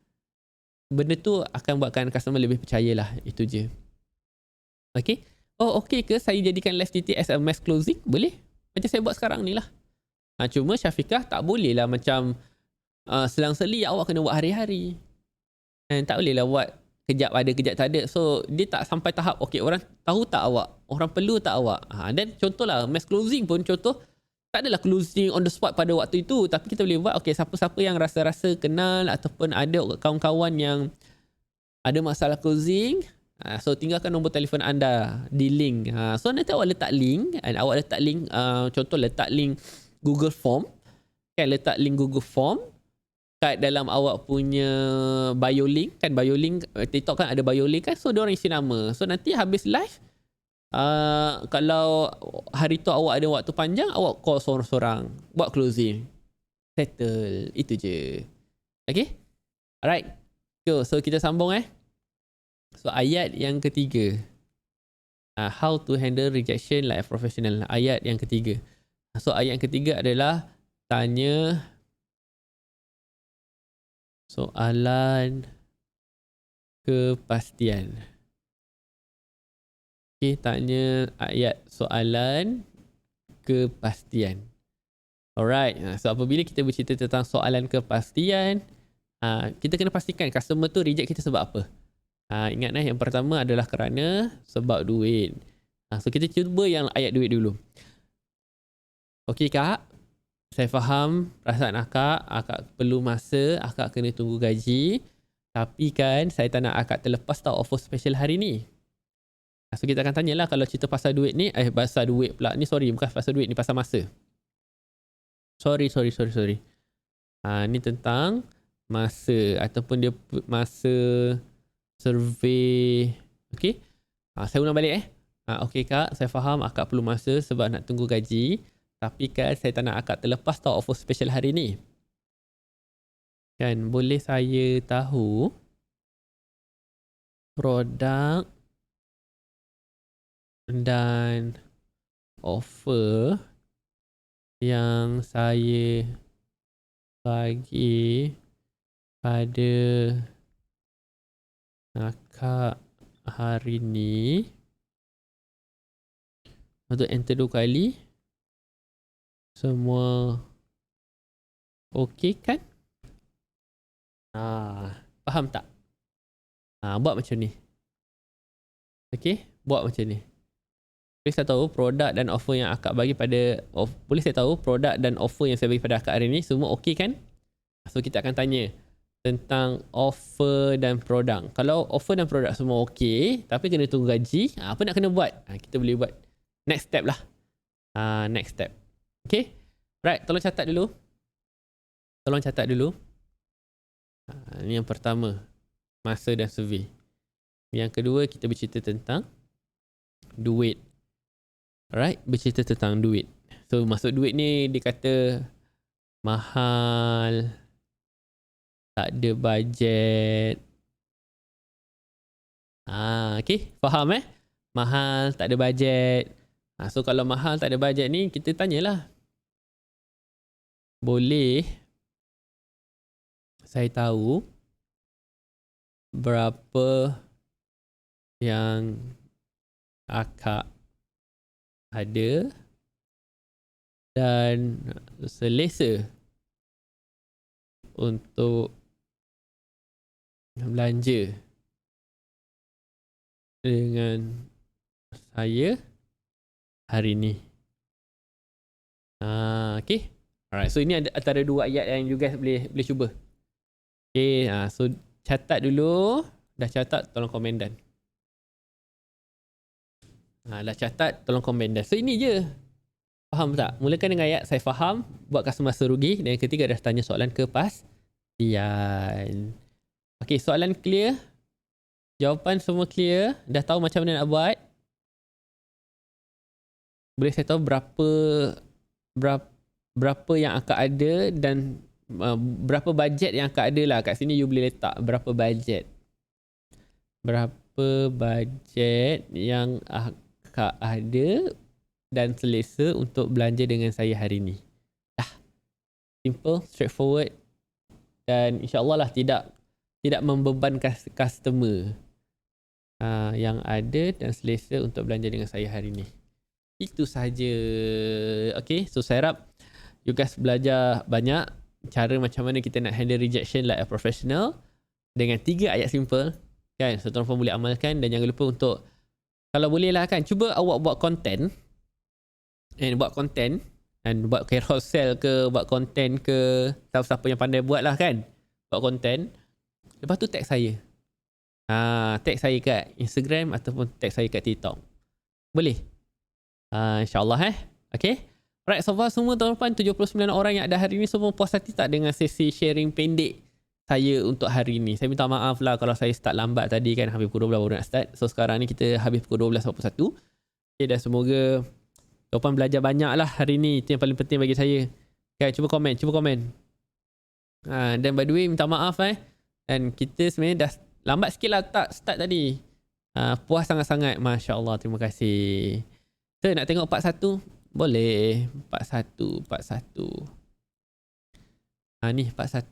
Benda tu akan buatkan customer lebih percayalah, itu je. Okay. Oh okay ke saya jadikan live TT as a mass closing? Boleh. Macam saya buat sekarang ni lah. Cuma Syafiqah tak boleh lah macam selang-seli awak kena buat hari-hari. Tak boleh lah buat kejap ada kejap tak ada. So dia tak sampai tahap okay, orang tahu tak awak, orang perlu tak awak. Dan contohlah mass closing pun contoh tak adalah closing on the spot pada waktu itu, tapi kita boleh buat okay, siapa-siapa yang rasa-rasa kenal ataupun ada kawan-kawan yang ada masalah closing, so tinggalkan nombor telefon anda di link. So nanti awak letak link, awak letak link, contoh letak link Google Form, kan, letak link Google Form kat dalam awak punya bio link, kan, bio link TikTok kan ada bio link kan, so dia orang isi nama. So nanti habis live, kalau hari tu awak ada waktu panjang, awak call seorang-seorang, buat closing, settle, itu je. Okay, alright, so kita sambung So ayat yang ketiga, how to handle rejection like a professional. Ayat yang ketiga. So ayat yang ketiga adalah tanya soalan kepastian. Okay, tanya ayat soalan kepastian. Alright, so apabila kita bercerita tentang soalan kepastian, kita kena pastikan customer tu reject kita sebab apa. Ingat yang pertama adalah kerana sebab duit. So kita cuba yang ayat duit dulu. Okey kak, saya faham perasaan akak perlu masa, akak kena tunggu gaji. Tapi kan saya tak nak akak terlepas tau offer special hari ni. So kita akan tanyalah kalau cerita pasal duit ni, pasal duit pula. Ni sorry, bukan pasal duit ni, pasal masa. Sorry. Ni tentang masa ataupun dia masa survey. Okay. Saya ulang balik okay kak, saya faham akak perlu masa sebab nak tunggu gaji. Tapi kan saya tak nak akak terlepas tau offer special hari ni. Kan, boleh saya tahu produk dan offer yang saya bagi pada akak hari ni. Untuk enter 2 kali. Semua okey kan? Faham tak? Buat macam ni. Okey, buat macam ni. Boleh saya tahu produk dan offer yang akak bagi pada boleh saya tahu produk dan offer yang saya bagi pada akak hari ni semua okey kan? So kita akan tanya tentang offer dan produk. Kalau offer dan produk semua okey, tapi kena tunggu gaji, apa nak kena buat? Kita boleh buat next step lah. Next step. Okay? Right, tolong catat dulu. Ini yang pertama, masa dan survey. Yang kedua, kita bercerita tentang duit. Alright, bercerita tentang duit. So, maksud duit ni dia kata mahal, tak ada bajet. Okay, faham mahal, tak ada bajet. So, kalau mahal, tak ada bajet ni, kita tanyalah. Boleh saya tahu berapa yang akak ada dan selesa untuk belanja dengan saya hari ni. Okay. Alright, so ini ada antara 2 ayat yang you guys boleh cuba. Okay, so catat dulu. Dah catat, tolong komen dan. Dah catat, tolong komen dan. So ini je. Faham tak? Mulakan dengan ayat saya faham, buat customer serugi, dan yang ketiga dah tanya soalan kepastian. Okay, soalan clear. Jawapan semua clear. Dah tahu macam mana nak buat. Boleh saya tahu berapa yang akan ada dan berapa bajet yang akan ada lah. Kat sini you boleh letak berapa bajet. Berapa bajet yang akan ada dan selesa untuk belanja dengan saya hari ni. Simple, straightforward, dan insyaAllah lah tidak membebankan customer. Yang ada dan selesa untuk belanja dengan saya hari ni. Itu sahaja. Okay, so saya harap you guys belajar banyak cara macam mana kita nak handle rejection like a professional dengan 3 ayat simple kan. So tuan-tuan boleh amalkan, dan jangan lupa untuk, kalau boleh lah kan, cuba awak buat konten and buat konten dan buat carousel ke, buat konten ke, siapa-siapa yang pandai buat lah kan, buat konten. Lepas tu tag saya. Tag saya kat Instagram ataupun tag saya kat TikTok. Boleh? InsyaAllah Okay. Alright, so far semua tuan-tuan 79 orang yang ada hari ni semua puas hati tak dengan sesi sharing pendek saya untuk hari ni. Saya minta maaf lah kalau saya start lambat tadi kan, habis pukul 12 baru nak start. So sekarang ni kita habis pukul 12.41. Okay, dan semoga tuan-tuan belajar banyak lah hari ni. Itu yang paling penting bagi saya. Okay, cuba komen. Dan by the way, minta maaf dan kita sebenarnya dah lambat sikit lah tak start tadi. Puas sangat-sangat. Masya Allah, terima kasih. So, nak tengok part 1? Boleh. Part 1. Ni part 1.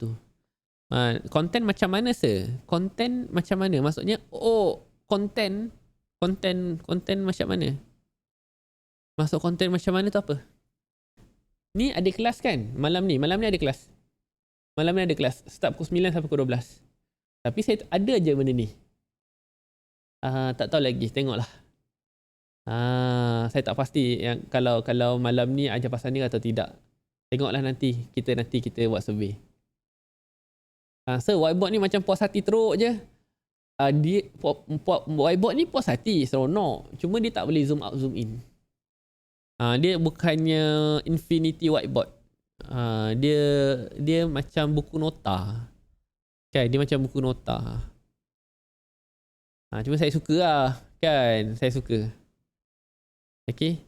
Konten macam mana konten macam mana? Maksudnya, konten macam mana? Masuk konten macam mana tu apa? Ni ada kelas kan? Malam ni ada kelas. Start pukul 9 sampai pukul 12. Tapi saya ada je benda ni. Tak tahu lagi. Tengoklah. Saya tak pasti yang kalau malam ni ajar pasal ni atau tidak. Tengoklah nanti. Kita buat survey. So whiteboard ni macam puas hati teruk je. Whiteboard ni puas hati, seronok. Cuma dia tak boleh zoom out, zoom in. Dia bukannya infinity whiteboard. Dia macam buku nota. Kan, dia macam buku nota. Cuma saya suka lah. Kan, saya suka. Okay.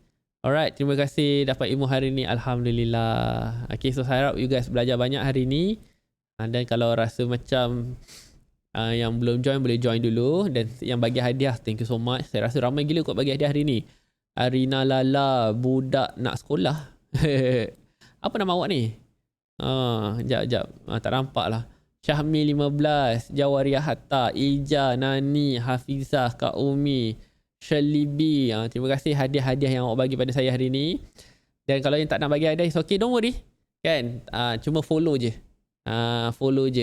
Alright, terima kasih dapat ilmu hari ni. Alhamdulillah. Okay, so saya harap you guys belajar banyak hari ni. Dan kalau rasa macam yang belum join, boleh join dulu. Dan yang bagi hadiah, thank you so much. Saya rasa ramai gila kot bagi hadiah hari ni. Arina Lala, budak nak sekolah. Apa nama awak ni? Sekejap. Tak nampak lah. Syahmi 15, Jawariah Hatta, Ija, Nani, Hafizah, Kak Umi, Shalibi. Terima kasih hadiah-hadiah yang awak bagi pada saya hari ni. Dan kalau yang tak nak bagi hadiah, it's okay, don't worry. Kan? Cuma follow je.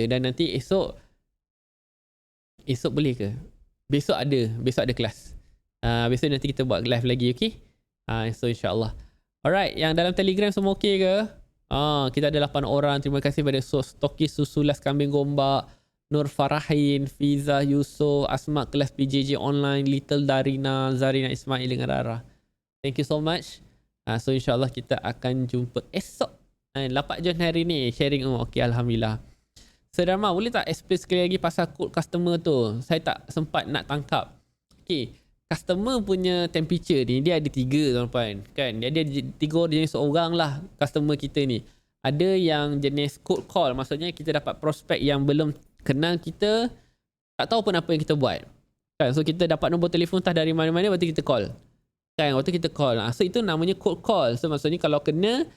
Dan nanti esok boleh ke? Besok ada kelas. Besok nanti kita buat live lagi, okay? So insyaAllah. Alright, yang dalam Telegram semua okay ke? Kita ada 8 orang. Terima kasih pada Stokis Susulas Kambing Gombak, Nur Farahin, Fiza Yusof, Asma kelas PJJ online, Little Darina, Zarina Ismail dengan Rara. Thank you so much. So insyaAllah kita akan jumpa esok. Lapak John hari ni sharing. Okay, Alhamdulillah. Sedama, boleh tak explain sekali lagi pasal kod customer tu? Saya tak sempat nak tangkap. Okay, customer punya temperature ni dia ada 3 tuan-tuan. Kan? Dia ada 3 jenis orang lah customer kita ni. Ada yang jenis cold call. Maksudnya kita dapat prospek yang belum kenal kita, tak tahu pun apa yang kita buat. Kan? So kita dapat nombor telefon entah dari mana-mana, waktu kita call. Kan? Waktu kita call. So itu namanya cold call. So maksudnya kalau kena,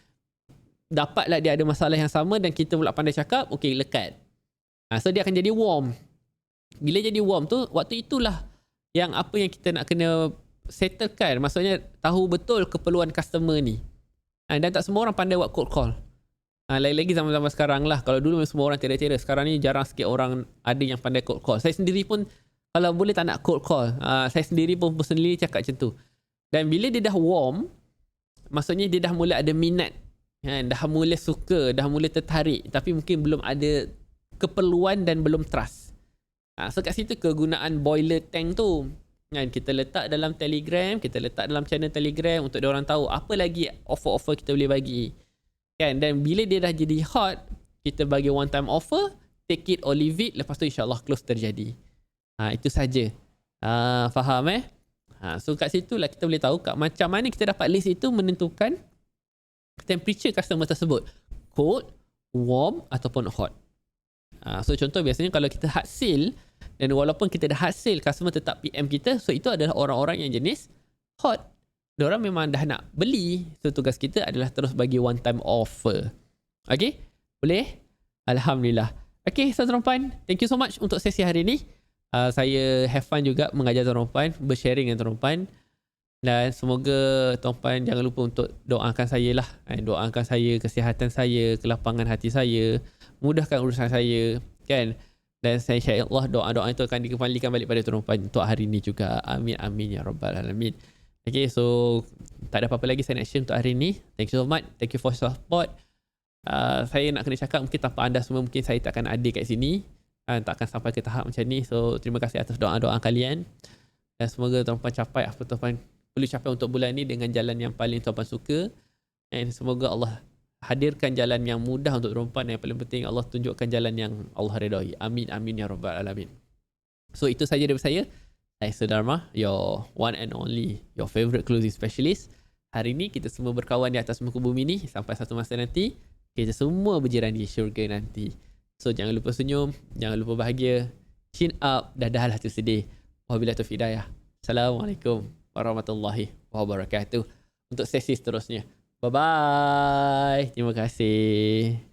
dapatlah dia ada masalah yang sama dan kita pula pandai cakap, okay, lekat. So dia akan jadi warm. Bila jadi warm tu, waktu itulah yang apa yang kita nak kena settlekan. Maksudnya tahu betul keperluan customer ni. Dan tak semua orang pandai buat cold call. Lagi-lagi zaman-zaman sekarang lah. Kalau dulu semua orang tera-tera. Sekarang ni jarang sikit orang ada yang pandai cold call. Saya sendiri pun kalau boleh tak nak cold call. Saya sendiri pun personally cakap macam tu. Dan bila dia dah warm, maksudnya dia dah mula ada minat. Dah mula suka, dah mula tertarik. Tapi mungkin belum ada keperluan dan belum trust. So kat situ kegunaan boiler tank tu kan, kita letak dalam Telegram, kita letak dalam channel Telegram untuk diorang tahu apa lagi offer-offer kita boleh bagi kan. Dan bila dia dah jadi hot, kita bagi one time offer, take it or leave it, lepas tu insyaAllah close terjadi. Itu saja. Faham so kat situ lah kita boleh tahu macam mana kita dapat list itu menentukan temperature customer tersebut, cold, warm ataupun hot. So contoh biasanya kalau kita hard sale, dan walaupun kita dah hard sale, customer tetap PM kita, so itu adalah orang-orang yang jenis hot. Diorang memang dah nak beli, so tugas kita adalah terus bagi one time offer. Okay, boleh? Alhamdulillah. Okay, tuan-tuan puan, thank you so much untuk sesi hari ni. Saya have fun juga mengajar tuan-tuan puan, bersharing dengan tuan-tuan puan. Dan semoga tuan-puan jangan lupa untuk doakan saya lah. Doakan saya, kesihatan saya, kelapangan hati saya, mudahkan urusan saya kan. Dan saya insya-Allah doa-doa itu akan dikembalikan balik pada tuan-puan untuk hari ini juga. Amin amin ya rabbal alamin. Okay, so tak ada apa-apa lagi saya nak share untuk hari ini. Thank you so much. Thank you for support. Saya nak kena cakap mungkin tanpa anda semua mungkin saya tak akan ada kat sini. Tak akan sampai ke tahap macam ni. So terima kasih atas doa-doa kalian. Dan semoga tuan-puan capai apa tuan-puan perlu capai untuk bulan ni dengan jalan yang paling tuan-puan suka. Dan semoga Allah hadirkan jalan yang mudah untuk tuan-puan. Yang paling penting Allah tunjukkan jalan yang Allah redai. Amin amin ya rabbal alamin. So itu saja daripada saya. Saya Dharma, your one and only, your favorite closing specialist. Hari ni kita semua berkawan di atas muka bumi ni sampai satu masa nanti kita semua berjiran di syurga nanti. So jangan lupa senyum, jangan lupa bahagia, chin up, dadahlah tu sedih. Wabillahi taufiq hidayah. Assalamualaikum warahmatullahi wabarakatuh. Untuk sesi seterusnya. Bye-bye. Terima kasih.